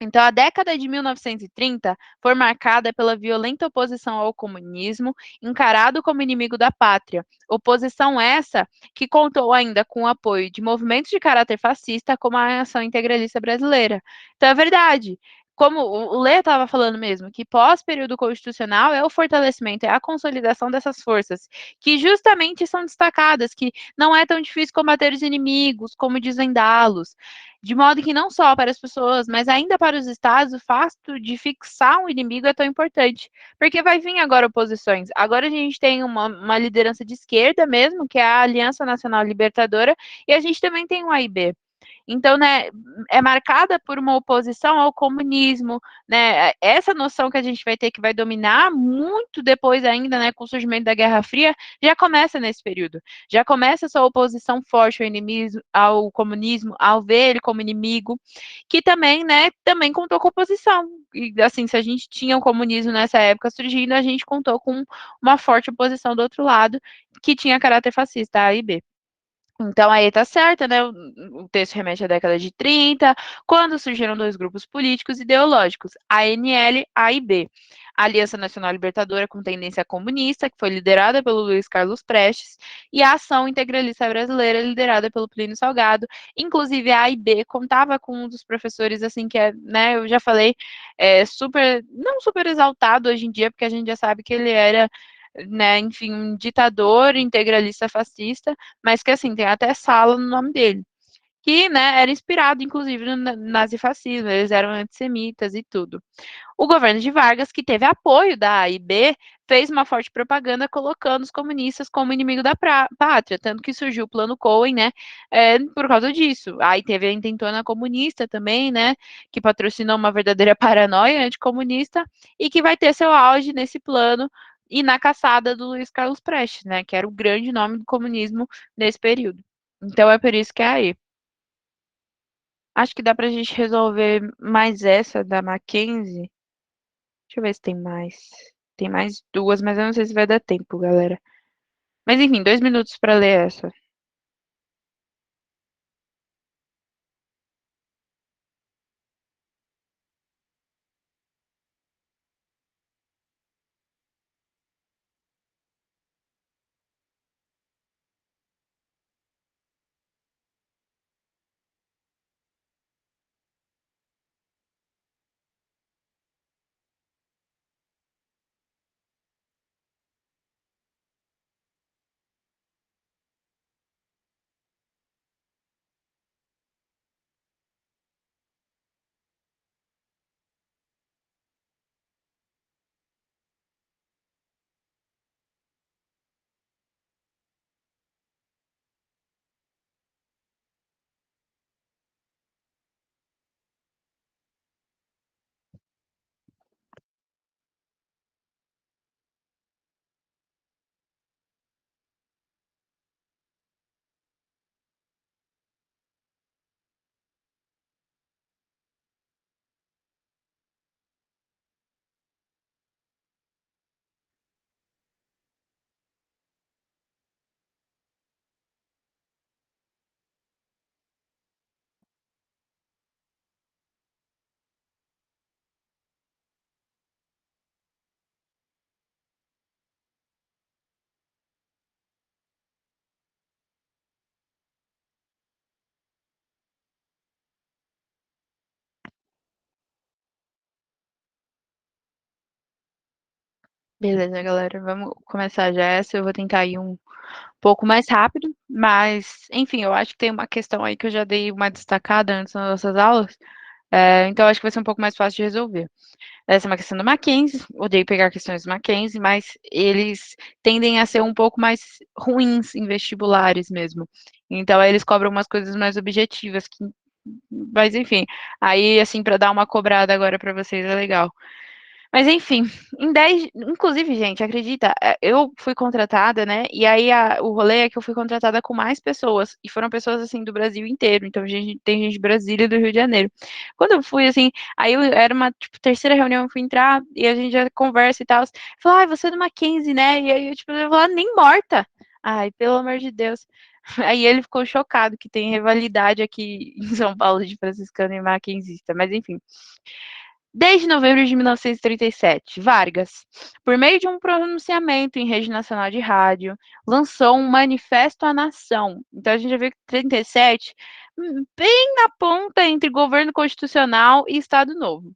Então, a década de 1930 foi marcada pela violenta oposição ao comunismo, encarado como inimigo da pátria. Oposição essa que contou ainda com o apoio de movimentos de caráter fascista, como a Ação Integralista Brasileira. Então, é verdade. Como o Lê estava falando mesmo, que pós-período constitucional é o fortalecimento, é a consolidação dessas forças, que justamente são destacadas, que não é tão difícil combater os inimigos, como desvendá-los, de modo que não só para as pessoas, mas ainda para os estados, o fato de fixar um inimigo é tão importante, porque vai vir agora oposições. Agora a gente tem uma liderança de esquerda mesmo, que é a Aliança Nacional Libertadora, e a gente também tem o AIB. Então, né, é marcada por uma oposição ao comunismo, né? Essa noção que a gente vai ter que vai dominar muito depois ainda, né, com o surgimento da Guerra Fria, já começa nesse período. Já começa essa oposição forte ao inimigo, ao comunismo, ao ver ele como inimigo, que também, né, também contou com oposição. E assim, se a gente tinha o comunismo nessa época surgindo, a gente contou com uma forte oposição do outro lado, que tinha caráter fascista, A e B. Então aí tá certa, né? O texto remete à década de 30, quando surgiram dois grupos políticos ideológicos, ANL, A e B. A Aliança Nacional Libertadora com tendência comunista, que foi liderada pelo Luiz Carlos Prestes, e a Ação Integralista Brasileira, liderada pelo Plínio Salgado. Inclusive, a A e B contava com um dos professores, assim, que é, né, eu já falei, super, não super exaltado hoje em dia, porque a gente já sabe que ele era, né, enfim, um ditador integralista fascista, mas que assim, tem até sala no nome dele. Que, né, era inspirado, inclusive, no nazifascismo, eles eram antissemitas e tudo. O governo de Vargas, que teve apoio da A e B, fez uma forte propaganda colocando os comunistas como inimigo da pátria, tanto que surgiu o Plano Cohen, né, por causa disso. Aí teve a intentona comunista também, né, que patrocinou uma verdadeira paranoia anticomunista e que vai ter seu auge nesse plano e na caçada do Luiz Carlos Prestes, né, que era o grande nome do comunismo nesse período. Então é por isso que é aí. Acho que dá pra gente resolver mais essa da Mackenzie. Deixa eu ver se tem mais. Tem mais duas, mas eu não sei se vai dar tempo, galera. Mas enfim, 2 minutos pra ler essa. Beleza, galera, vamos começar já essa. Eu vou tentar ir um pouco mais rápido, mas, enfim, eu acho que tem uma questão aí que eu já dei uma destacada antes nas nossas aulas, então acho que vai ser um pouco mais fácil de resolver. Essa é uma questão do Mackenzie, odeio pegar questões do Mackenzie, mas eles tendem a ser um pouco mais ruins em vestibulares mesmo. Então, aí eles cobram umas coisas mais objetivas, mas enfim, aí, assim, para dar uma cobrada agora para vocês é legal. Mas enfim, inclusive, gente, acredita, eu fui contratada, né? E aí o rolê é que eu fui contratada com mais pessoas, e foram pessoas assim do Brasil inteiro. Então, tem gente de Brasília e do Rio de Janeiro. Quando eu fui, assim, aí era uma tipo, terceira reunião, eu fui entrar e a gente já conversa e tal. Falou, ai, você é do Mackenzie, né? E aí eu, tipo, eu falei, nem morta. Ai, pelo amor de Deus. Aí ele ficou chocado que tem rivalidade aqui em São Paulo de franciscano e mackenzista, mas enfim. Desde novembro de 1937, Vargas, por meio de um pronunciamento em rede nacional de rádio, lançou um manifesto à nação. Então a gente já vê que 37, bem na ponta entre governo constitucional e Estado Novo,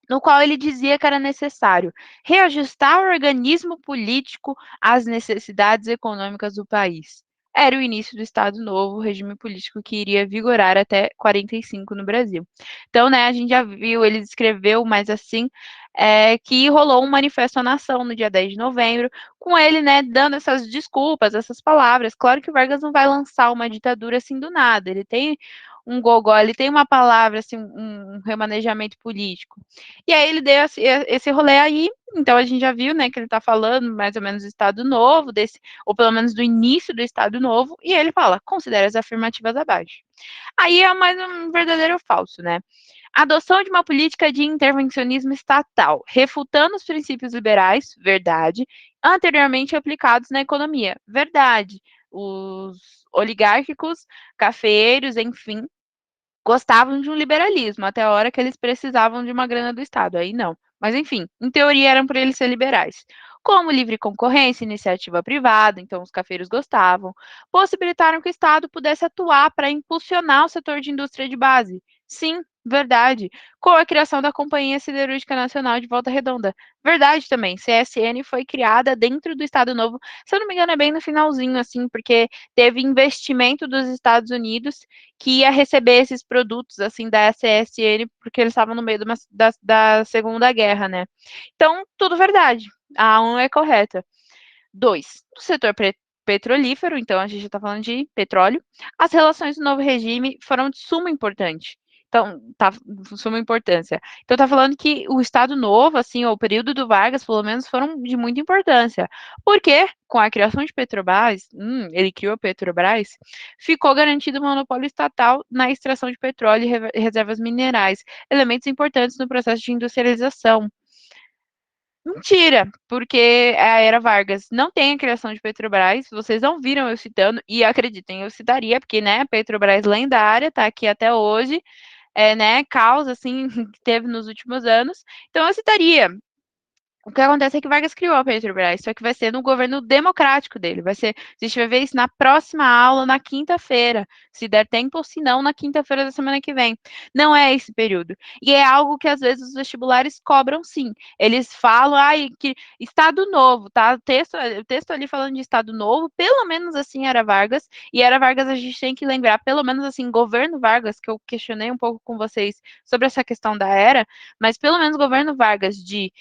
no qual ele dizia que era necessário reajustar o organismo político às necessidades econômicas do país. Era o início do Estado Novo, o regime político que iria vigorar até 45 no Brasil. Então, né, a gente já viu, ele escreveu, mas assim, que rolou um manifesto à nação no dia 10 de novembro, com ele, né, dando essas desculpas, essas palavras. Claro que o Vargas não vai lançar uma ditadura assim do nada, ele tem um gogó, ele tem uma palavra, assim, um remanejamento político. E aí ele deu esse rolê aí, então a gente já viu, né, que ele tá falando mais ou menos do Estado Novo, desse, ou pelo menos do início do Estado Novo, e ele fala, considera as afirmativas abaixo. Aí é mais um verdadeiro ou falso, né? Adoção de uma política de intervencionismo estatal, refutando os princípios liberais, verdade, anteriormente aplicados na economia, verdade. Os oligárquicos, cafeeiros, enfim, gostavam de um liberalismo, até a hora que eles precisavam de uma grana do Estado, aí não. Mas enfim, em teoria eram por eles ser liberais. Como livre concorrência e iniciativa privada, então os cafeiros gostavam, possibilitaram que o Estado pudesse atuar para impulsionar o setor de indústria de base. Sim, verdade. Com a criação da Companhia Siderúrgica Nacional de Volta Redonda. Verdade também. CSN foi criada dentro do Estado Novo. Se eu não me engano, é bem no finalzinho, assim, porque teve investimento dos Estados Unidos que ia receber esses produtos assim da CSN, porque eles estavam no meio da Segunda Guerra, né? Então, tudo verdade. A 1 é correta. 2. No setor petrolífero, então a gente já está falando de petróleo, as relações do novo regime foram de suma importância. Então, tá, suma importância. Então, tá falando que o Estado Novo, assim, ou o período do Vargas, pelo menos, foram de muita importância. Porque, com a criação de Petrobras, ele criou a Petrobras, ficou garantido o monopólio estatal na extração de petróleo e reservas minerais, elementos importantes no processo de industrialização. Mentira, porque a era Vargas não tem a criação de Petrobras, vocês não viram eu citando, e acreditem, eu citaria, porque, né, Petrobras lendária, tá aqui até hoje, né, causa, assim, que teve nos últimos anos, então eu citaria. O que acontece é que Vargas criou a Petrobras, só que vai ser no governo democrático dele. Vai ser, a gente vai ver isso na próxima aula, na quinta-feira, se der tempo, ou se não, na quinta-feira da semana que vem. Não é esse período. E é algo que às vezes os vestibulares cobram sim. Eles falam, ai, que Estado Novo, tá? O texto ali falando de Estado Novo, pelo menos assim era Vargas, e era Vargas a gente tem que lembrar, pelo menos assim, governo Vargas, que eu questionei um pouco com vocês sobre essa questão da era, mas pelo menos governo Vargas de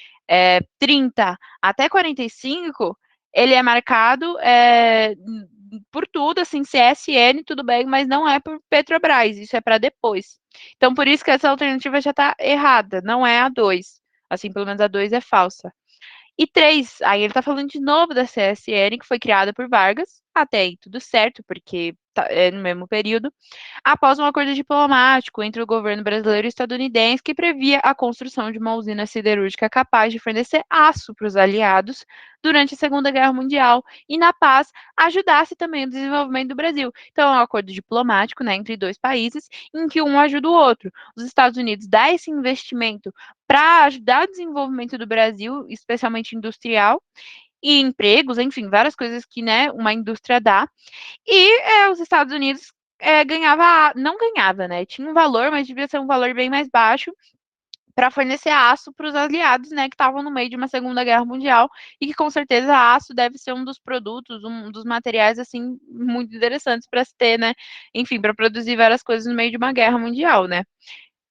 30 até 45, ele é marcado por tudo, assim, CSN, tudo bem, mas não é por Petrobras, isso é para depois. Então, por isso que essa alternativa já está errada, não é a 2. Assim, pelo menos a 2 é falsa. E 3, aí ele está falando de novo da CSN, que foi criada por Vargas, até aí tudo certo, porque é no mesmo período, após um acordo diplomático entre o governo brasileiro e estadunidense que previa a construção de uma usina siderúrgica capaz de fornecer aço para os aliados durante a Segunda Guerra Mundial e, na paz, ajudasse também o desenvolvimento do Brasil. Então, é um acordo diplomático, né, entre dois países, em que um ajuda o outro. Os Estados Unidos dá esse investimento para ajudar o desenvolvimento do Brasil, especialmente industrial, e empregos, enfim, várias coisas que, né, uma indústria dá. E os Estados Unidos ganhava, não ganhava, né? Tinha um valor, mas devia ser um valor bem mais baixo para fornecer aço para os aliados, né, que estavam no meio de uma Segunda Guerra Mundial e que com certeza aço deve ser um dos produtos, um dos materiais assim muito interessantes para se ter, né? Enfim, para produzir várias coisas no meio de uma guerra mundial, né?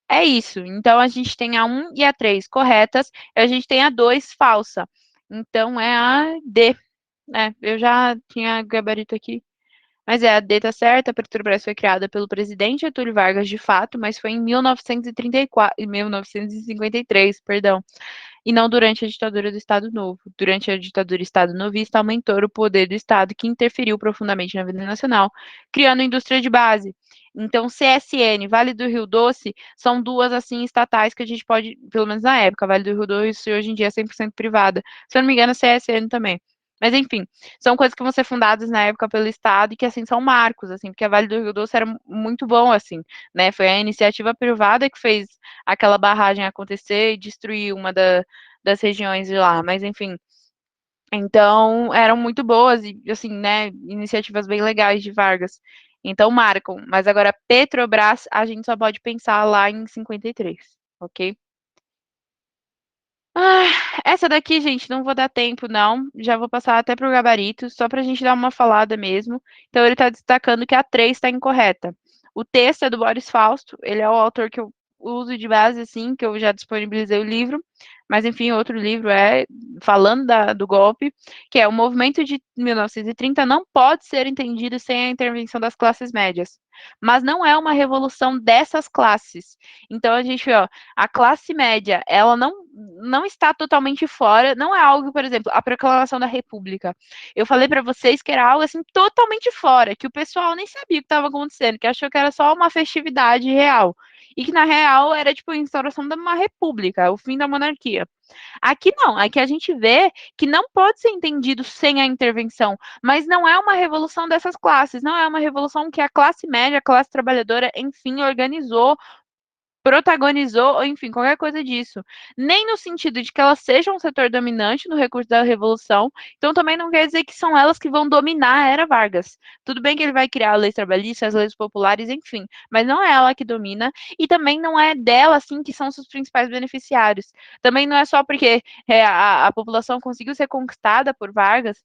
É isso. Então a gente tem a 1 e a 3 corretas, e a gente tem a 2 falsa. Então é a D, né? Eu já tinha gabarito aqui. Mas a D tá certa, a Petrobras foi criada pelo presidente Getúlio Vargas de fato, mas foi em 1934, 1953, perdão, e não durante a ditadura do Estado Novo. Durante a ditadura Estado Novista, aumentou o poder do Estado, que interferiu profundamente na vida nacional, criando indústria de base. Então, CSN, Vale do Rio Doce, são duas, assim, estatais que a gente pode, pelo menos na época, Vale do Rio Doce hoje em dia é 100% privada. Se eu não me engano, a CSN também. Mas, enfim, são coisas que vão ser fundadas na época pelo Estado e que, assim, são marcos, assim, porque a Vale do Rio Doce era muito bom, assim, né? Foi a iniciativa privada que fez aquela barragem acontecer e destruir uma das regiões de lá, mas enfim. Então, eram muito boas e, assim, né, iniciativas bem legais de Vargas. Então, marcam. Mas agora, Petrobras, a gente só pode pensar lá em 53, ok? Ah, essa daqui, gente, não vou dar tempo, não. Já vou passar até pro gabarito, só para a gente dar uma falada mesmo. Então, ele está destacando que a 3 está incorreta. O texto é do Boris Fausto, ele é o autor que eu uso de base, assim, que eu já disponibilizei o livro. Mas, enfim, outro livro é falando do golpe, que é o movimento de 1930 não pode ser entendido sem a intervenção das classes médias. Mas não é uma revolução dessas classes. Então, a gente, ó, a classe média, ela não está totalmente fora, não é algo, por exemplo, a proclamação da República. Eu falei para vocês que era algo assim totalmente fora, que o pessoal nem sabia o que estava acontecendo, que achou que era só uma festividade real. E que na real era tipo a instauração de uma república, o fim da monarquia. Aqui não, aqui a gente vê que não pode ser entendido sem a intervenção, mas não é uma revolução dessas classes, não é uma revolução que a classe média, a classe trabalhadora, enfim, organizou, protagonizou, ou enfim, qualquer coisa disso. Nem no sentido de que elas sejam um setor dominante no recurso da revolução, então também não quer dizer que são elas que vão dominar a era Vargas. Tudo bem que ele vai criar leis trabalhistas, leis populares, enfim, mas não é ela que domina, e também não é dela, assim, que são os principais beneficiários. Também não é só porque a população conseguiu ser conquistada por Vargas,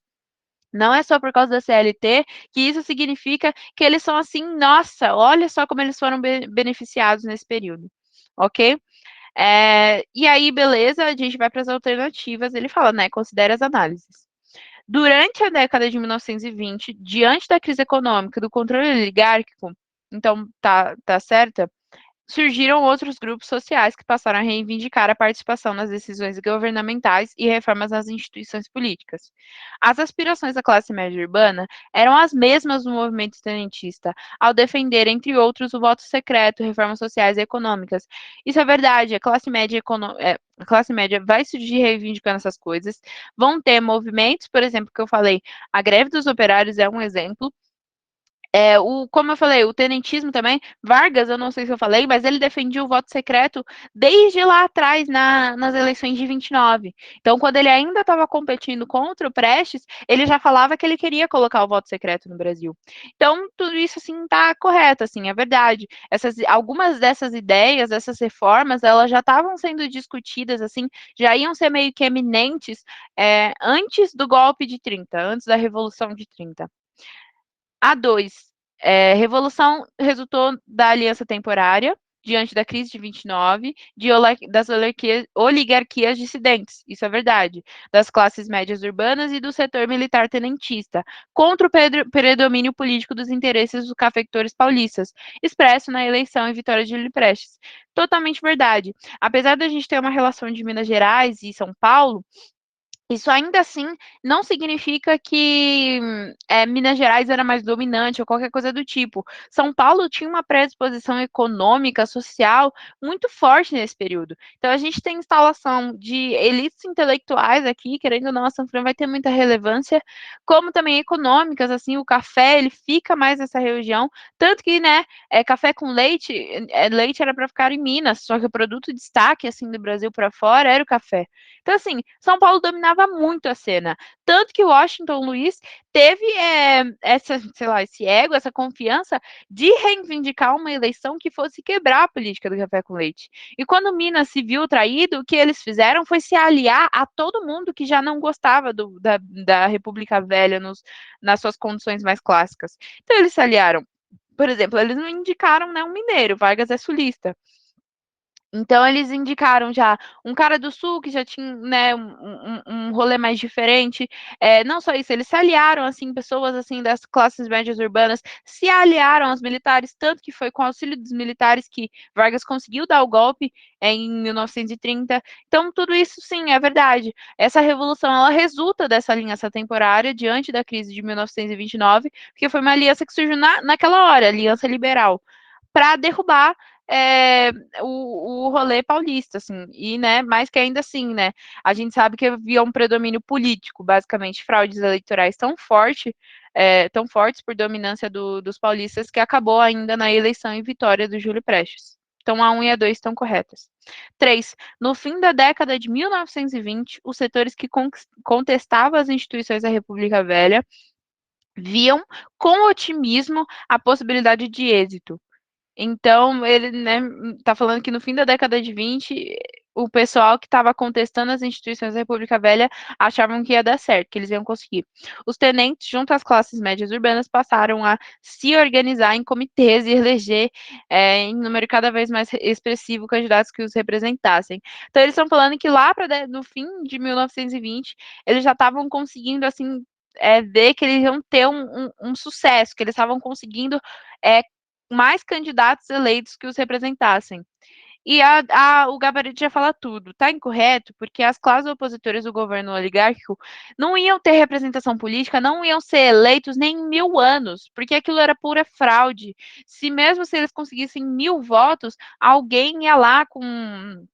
não é só por causa da CLT que isso significa que eles são assim, nossa, olha só como eles foram beneficiados nesse período, ok? E aí, beleza, a gente vai para as alternativas. Ele fala, né? Considere as análises. Durante a década de 1920, diante da crise econômica, do controle oligárquico, então tá certa, surgiram outros grupos sociais que passaram a reivindicar a participação nas decisões governamentais e reformas nas instituições políticas. As aspirações da classe média urbana eram as mesmas do movimento tenentista, ao defender, entre outros, o voto secreto, reformas sociais e econômicas. Isso é verdade, a classe média vai surgir reivindicando essas coisas, vão ter movimentos, por exemplo, que eu falei, a greve dos operários é um exemplo, como eu falei, o tenentismo também, Vargas, eu não sei se eu falei, mas ele defendia o voto secreto desde lá atrás, nas eleições de 29. Então, quando ele ainda estava competindo contra o Prestes, ele já falava que ele queria colocar o voto secreto no Brasil. Então, tudo isso, assim, está correto, assim, é verdade. Algumas dessas ideias, dessas reformas, elas já estavam sendo discutidas, assim, já iam ser meio que eminentes, antes do golpe de 30, antes da Revolução de 30. A 2, revolução resultou da aliança temporária diante da crise de 29, das oligarquias dissidentes, isso é verdade, das classes médias urbanas e do setor militar tenentista, contra o predomínio político dos interesses dos cafetores paulistas, expresso na eleição e vitória de Júlio Prestes. Totalmente verdade. Apesar da gente ter uma relação de Minas Gerais e São Paulo, isso ainda assim não significa que Minas Gerais era mais dominante ou qualquer coisa do tipo. São Paulo tinha uma predisposição econômica, social muito forte nesse período. Então a gente tem instalação de elites intelectuais aqui, querendo ou não, a Sanfran vai ter muita relevância, como também econômicas, assim, o café ele fica mais nessa região, tanto que, né, café com leite, leite era para ficar em Minas, só que o produto de destaque assim do Brasil para fora era o café. Então, assim, São Paulo dominava dominava muito a cena. Tanto que Washington Luiz teve essa, sei lá, esse ego, essa confiança de reivindicar uma eleição que fosse quebrar a política do café com leite. E quando Minas se viu traído, o que eles fizeram foi se aliar a todo mundo que já não gostava da República Velha nas suas condições mais clássicas. Então eles se aliaram. Por exemplo, eles não indicaram, né, um mineiro, Vargas é sulista. Então, eles indicaram já um cara do Sul que já tinha, né, um rolê mais diferente. Não só isso, eles se aliaram, assim, pessoas, assim, das classes médias urbanas, se aliaram aos militares, tanto que foi com o auxílio dos militares que Vargas conseguiu dar o golpe em 1930. Então, tudo isso, sim, é verdade. Essa revolução, ela resulta dessa aliança temporária diante da crise de 1929, porque foi uma aliança que surgiu naquela hora, aliança liberal, para derrubar é, o rolê paulista, assim, e, né, mais que ainda assim, né, a gente sabe que havia um predomínio político, basicamente, fraudes eleitorais tão fortes por dominância dos paulistas, que acabou ainda na eleição e vitória do Júlio Prestes. Então, a 1 e a 2 estão corretas. 3. No fim da década de 1920, os setores que contestavam as instituições da República Velha viam com otimismo a possibilidade de êxito. Então, ele, né, tá falando que no fim da década de 20, o pessoal que estava contestando as instituições da República Velha achavam que ia dar certo, que eles iam conseguir. Os tenentes, junto às classes médias urbanas, passaram a se organizar em comitês e eleger em número cada vez mais expressivo candidatos que os representassem. Então, eles estão falando que lá para no fim de 1920, eles já estavam conseguindo, assim, ver que eles iam ter um sucesso, que eles estavam conseguindo mais candidatos eleitos que os representassem. E o gabarito já fala tudo. Está incorreto, porque as classes opositoras do governo oligárquico não iam ter representação política, não iam ser eleitos nem em 1000 anos, porque aquilo era pura fraude. Se mesmo se eles conseguissem 1000 votos, alguém ia lá com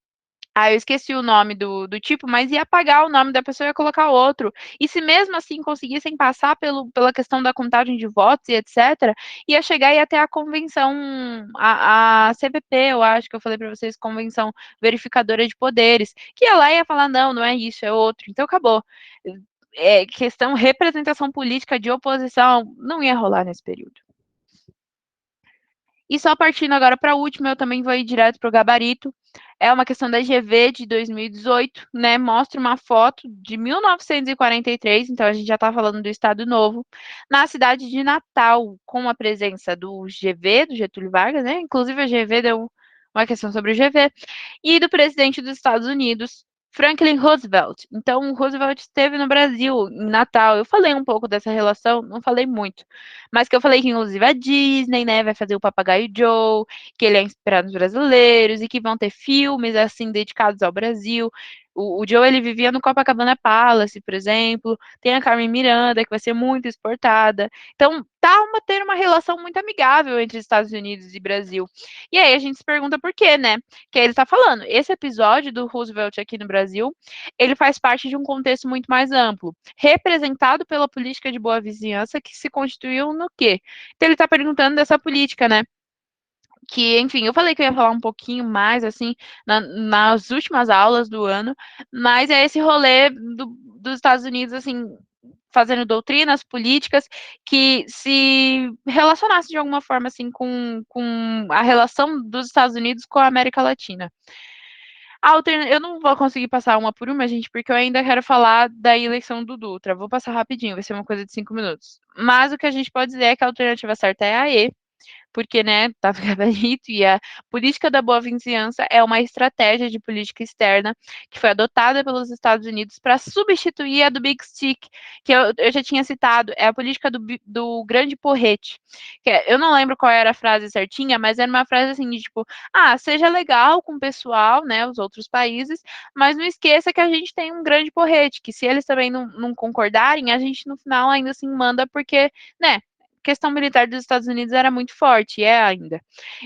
eu esqueci o nome do tipo, mas ia apagar o nome da pessoa e ia colocar outro. E se mesmo assim conseguissem passar pela questão da contagem de votos e etc., ia chegar e ia ter a convenção, a CVP, eu acho que eu falei para vocês, Convenção Verificadora de Poderes, que ia lá e ia falar, não, não é isso, é outro. Então acabou. Questão representação política de oposição não ia rolar nesse período. E só partindo agora para a última, eu também vou ir direto para o gabarito. É uma questão da GV de 2018, né? Mostra uma foto de 1943, então a gente já está falando do Estado Novo, na cidade de Natal, com a presença do GV, do Getúlio Vargas, né? Inclusive a GV deu uma questão sobre o GV, e do presidente dos Estados Unidos, Franklin Roosevelt. Então, o Roosevelt esteve no Brasil, em Natal. Eu falei um pouco dessa relação, não falei muito, mas que eu falei que, inclusive, a Disney, né, vai fazer o Papagaio Joe, que ele é inspirado nos brasileiros e que vão ter filmes, assim, dedicados ao Brasil. O Joe, ele vivia no Copacabana Palace, por exemplo. Tem a Carmen Miranda, que vai ser muito exportada. Então, tendo uma relação muito amigável entre Estados Unidos e Brasil. E aí a gente se pergunta por quê, né? Que aí ele está falando, esse episódio do Roosevelt aqui no Brasil, ele faz parte de um contexto muito mais amplo, representado pela política de boa vizinhança que se constituiu no quê? Então ele está perguntando dessa política, né? Que, enfim, eu falei que eu ia falar um pouquinho mais, assim, nas últimas aulas do ano, mas é esse rolê dos Estados Unidos, assim, fazendo doutrinas políticas que se relacionassem de alguma forma, assim, com a relação dos Estados Unidos com a América Latina. Eu não vou conseguir passar uma por uma, gente, porque eu ainda quero falar da eleição do Dutra. Vou passar rapidinho, vai ser uma coisa de 5 minutos. Mas o que a gente pode dizer é que a alternativa certa é a E, porque, né, tá no gabarito, e a política da boa vizinhança é uma estratégia de política externa que foi adotada pelos Estados Unidos para substituir a do Big Stick, que eu já tinha citado, é a política do grande porrete. Eu não lembro qual era a frase certinha, mas era uma frase assim, de, tipo, seja legal com o pessoal, né, os outros países, mas não esqueça que a gente tem um grande porrete, que se eles também não concordarem, a gente no final ainda assim manda, porque, né, questão militar dos Estados Unidos era muito forte, é ainda.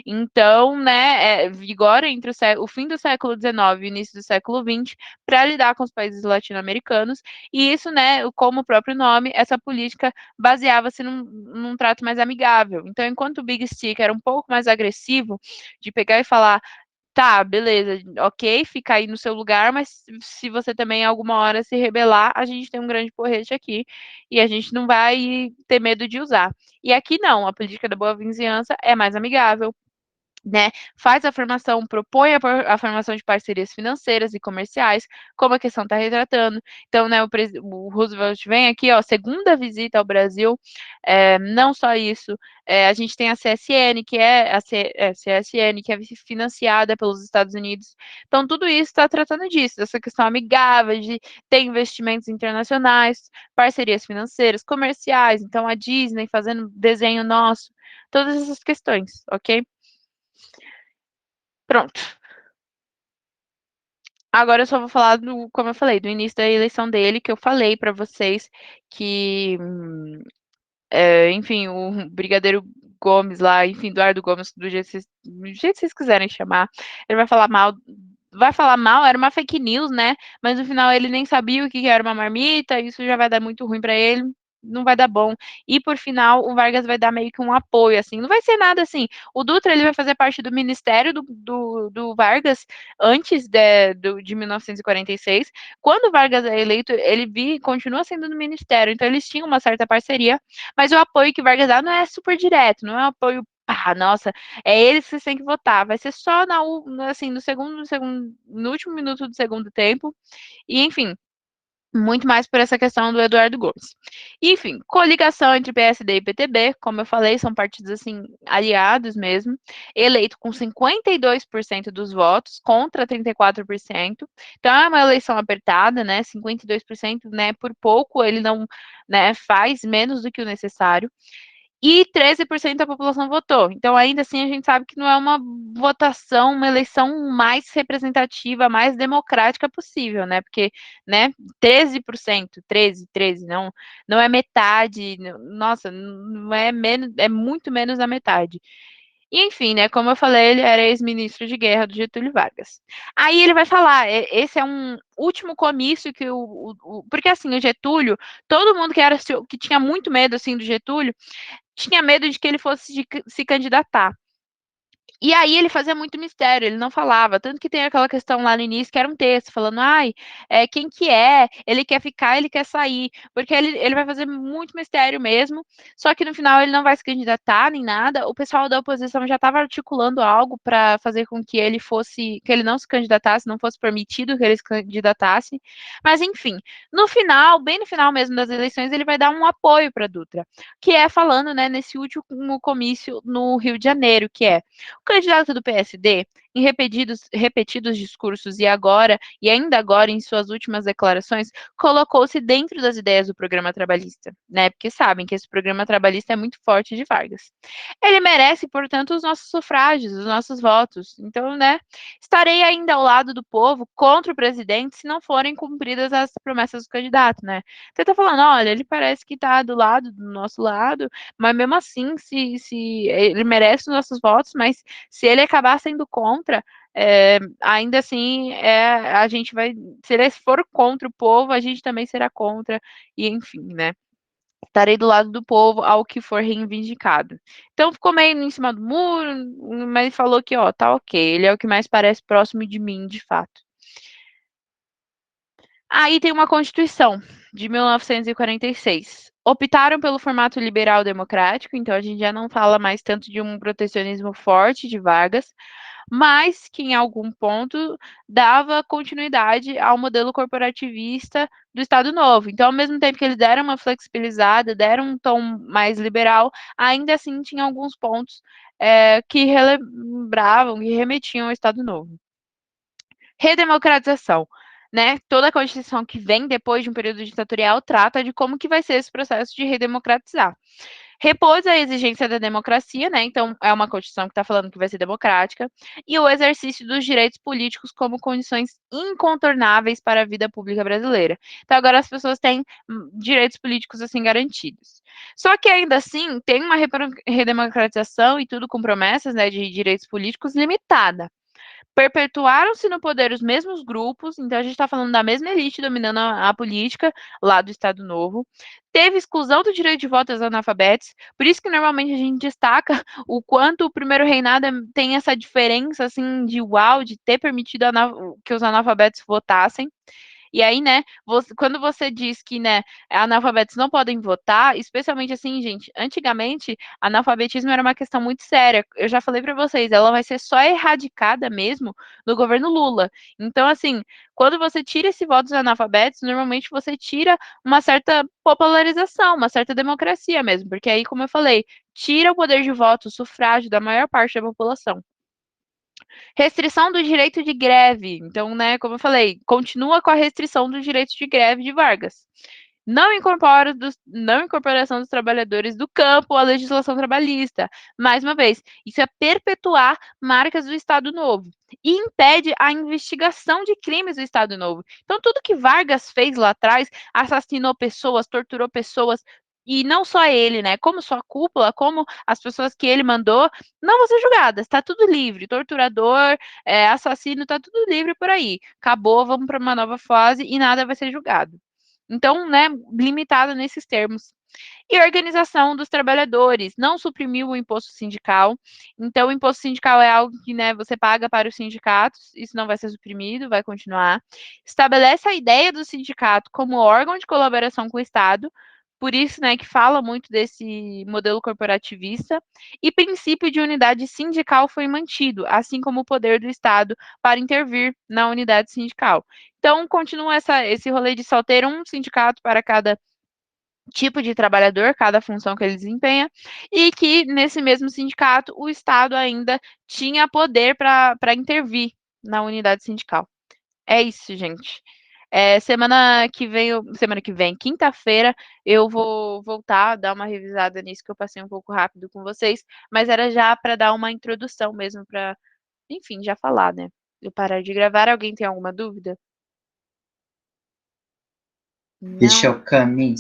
Então, né, vigora entre o fim do século XIX e o início do século XX para lidar com os países latino-americanos, e isso, né, como o próprio nome, essa política baseava-se num trato mais amigável. Então, enquanto o Big Stick era um pouco mais agressivo, de pegar e falar Tá, beleza, ok, fica aí no seu lugar, mas se você também alguma hora se rebelar, a gente tem um grande porrete aqui e a gente não vai ter medo de usar. E aqui não, a política da boa vizinhança é mais amigável, né, faz a formação, propõe a formação de parcerias financeiras e comerciais, como a questão está retratando. Então, né, o Roosevelt vem aqui, ó, segunda visita ao Brasil, não só isso, a gente tem a CSN, que é a CSN, que é financiada pelos Estados Unidos. Então, tudo isso está tratando disso, dessa questão amigável, de ter investimentos internacionais, parcerias financeiras, comerciais, então a Disney fazendo desenho nosso, todas essas questões, ok? Pronto. Agora eu só vou falar do, como eu falei, do início da eleição dele, que eu falei para vocês que, enfim, o Brigadeiro Gomes lá, enfim, Eduardo Gomes, do jeito que vocês quiserem chamar, ele vai falar mal, era uma fake news, né? Mas no final ele nem sabia o que era uma marmita, isso já vai dar muito ruim para ele. Não vai dar bom. E por final, o Vargas vai dar meio que um apoio, assim. Não vai ser nada assim. O Dutra ele vai fazer parte do ministério do Vargas antes de 1946. Quando o Vargas é eleito, continua sendo no ministério. Então eles tinham uma certa parceria, mas o apoio que o Vargas dá não é super direto, não é um apoio. Ah, nossa, é eles que vocês têm que votar. Vai ser só assim, no último minuto do segundo tempo. E, enfim, muito mais por essa questão do Eduardo Gomes. Enfim, coligação entre PSD e PTB, como eu falei, são partidos assim aliados mesmo, eleito com 52% dos votos contra 34%. Então é uma eleição apertada, né? 52%, né, por pouco ele não, né, faz menos do que o necessário e 13% da população votou. Então, ainda assim, a gente sabe que não é uma votação, uma eleição mais representativa, mais democrática possível, né? Porque, né, 13%, 13, não é metade, nossa, não é menos, é muito menos da metade. E, enfim, né, como eu falei, ele era ex-ministro de guerra do Getúlio Vargas. Aí ele vai falar, esse é um último comício que porque assim, o Getúlio, todo mundo que tinha muito medo assim do Getúlio, tinha medo de que ele fosse se candidatar. E aí ele fazia muito mistério, ele não falava. Tanto que tem aquela questão lá no início, que era um texto, falando, ai, quem que é? Ele quer ficar, ele quer sair. Porque ele vai fazer muito mistério mesmo, só que no final ele não vai se candidatar nem nada. O pessoal da oposição já estava articulando algo para fazer com que que ele não se candidatasse, não fosse permitido que ele se candidatasse. Mas enfim, no final, bem no final mesmo das eleições, ele vai dar um apoio para Dutra, que é falando, né, nesse último comício no Rio de Janeiro, que é o candidato do PSD, em repetidos discursos e ainda agora em suas últimas declarações, colocou-se dentro das ideias do programa trabalhista, né? Porque sabem que esse programa trabalhista é muito forte de Vargas. Ele merece, portanto, os nossos sufrágios, os nossos votos. Então, né, estarei ainda ao lado do povo contra o presidente se não forem cumpridas as promessas do candidato, né? Você tá falando, olha, ele parece que tá do nosso lado, mas mesmo assim, se ele merece os nossos votos, mas se ele acabar sendo contra, ainda assim, a gente vai. Se ele for contra o povo, a gente também será contra, e enfim, né? Estarei do lado do povo ao que for reivindicado. Então ficou meio em cima do muro, mas falou que, ó, tá ok. Ele é o que mais parece próximo de mim, de fato. Aí tem uma Constituição de 1946. Optaram pelo formato liberal democrático, então a gente já não fala mais tanto de um protecionismo forte de Vargas, mas que em algum ponto dava continuidade ao modelo corporativista do Estado Novo. Então, ao mesmo tempo que eles deram uma flexibilizada, deram um tom mais liberal, ainda assim tinha alguns pontos que relembravam, que remetiam ao Estado Novo. Redemocratização. Né? Toda a Constituição que vem depois de um período ditatorial trata de como que vai ser esse processo de redemocratizar. Repôs a exigência da democracia, né? Então, é uma Constituição que está falando que vai ser democrática, e o exercício dos direitos políticos como condições incontornáveis para a vida pública brasileira. Então, agora as pessoas têm direitos políticos assim garantidos. Só que ainda assim tem uma redemocratização e tudo com promessas, né, de direitos políticos limitada. Perpetuaram-se no poder os mesmos grupos, então a gente está falando da mesma elite dominando a política lá do Estado Novo. Teve exclusão do direito de voto aos analfabetos, por isso que normalmente a gente destaca o quanto o primeiro reinado tem essa diferença, assim, de uau, de ter permitido que os analfabetos votassem. E aí, né, quando você diz que, né, analfabetos não podem votar, especialmente assim, gente, antigamente, analfabetismo era uma questão muito séria. Eu já falei para vocês, ela vai ser só erradicada mesmo no governo Lula. Então, assim, quando você tira esse voto dos analfabetos, normalmente você tira uma certa popularização, uma certa democracia mesmo, porque aí, como eu falei, tira o poder de voto, o sufrágio da maior parte da população. Restrição do direito de greve. Então, né, como eu falei, continua com a restrição do direito de greve de Vargas. Não incorporação dos trabalhadores do campo à legislação trabalhista. Mais uma vez, isso é perpetuar marcas do Estado Novo. E impede a investigação de crimes do Estado Novo. Então, tudo que Vargas fez lá atrás, assassinou pessoas, torturou pessoas, e não só ele, né? Como sua cúpula, como as pessoas que ele mandou, não vão ser julgadas. Está tudo livre. Torturador, assassino, está tudo livre por aí. Acabou, vamos para uma nova fase e nada vai ser julgado. Então, né, limitado nesses termos. E organização dos trabalhadores, não suprimiu o imposto sindical. Então, o imposto sindical é algo que, né, você paga para os sindicatos, isso não vai ser suprimido, vai continuar. Estabelece a ideia do sindicato como órgão de colaboração com o Estado, por isso, né, que fala muito desse modelo corporativista, e princípio de unidade sindical foi mantido, assim como o poder do Estado para intervir na unidade sindical. Então, continua esse rolê de só ter um sindicato para cada tipo de trabalhador, cada função que ele desempenha, e que nesse mesmo sindicato o Estado ainda tinha poder para intervir na unidade sindical. É isso, gente. Semana que vem, quinta-feira, eu vou voltar a dar uma revisada nisso que eu passei um pouco rápido com vocês, mas era já para dar uma introdução mesmo para, enfim, já falar, né? Eu parar de gravar. Alguém tem alguma dúvida? Deixa Não? eu caminhar.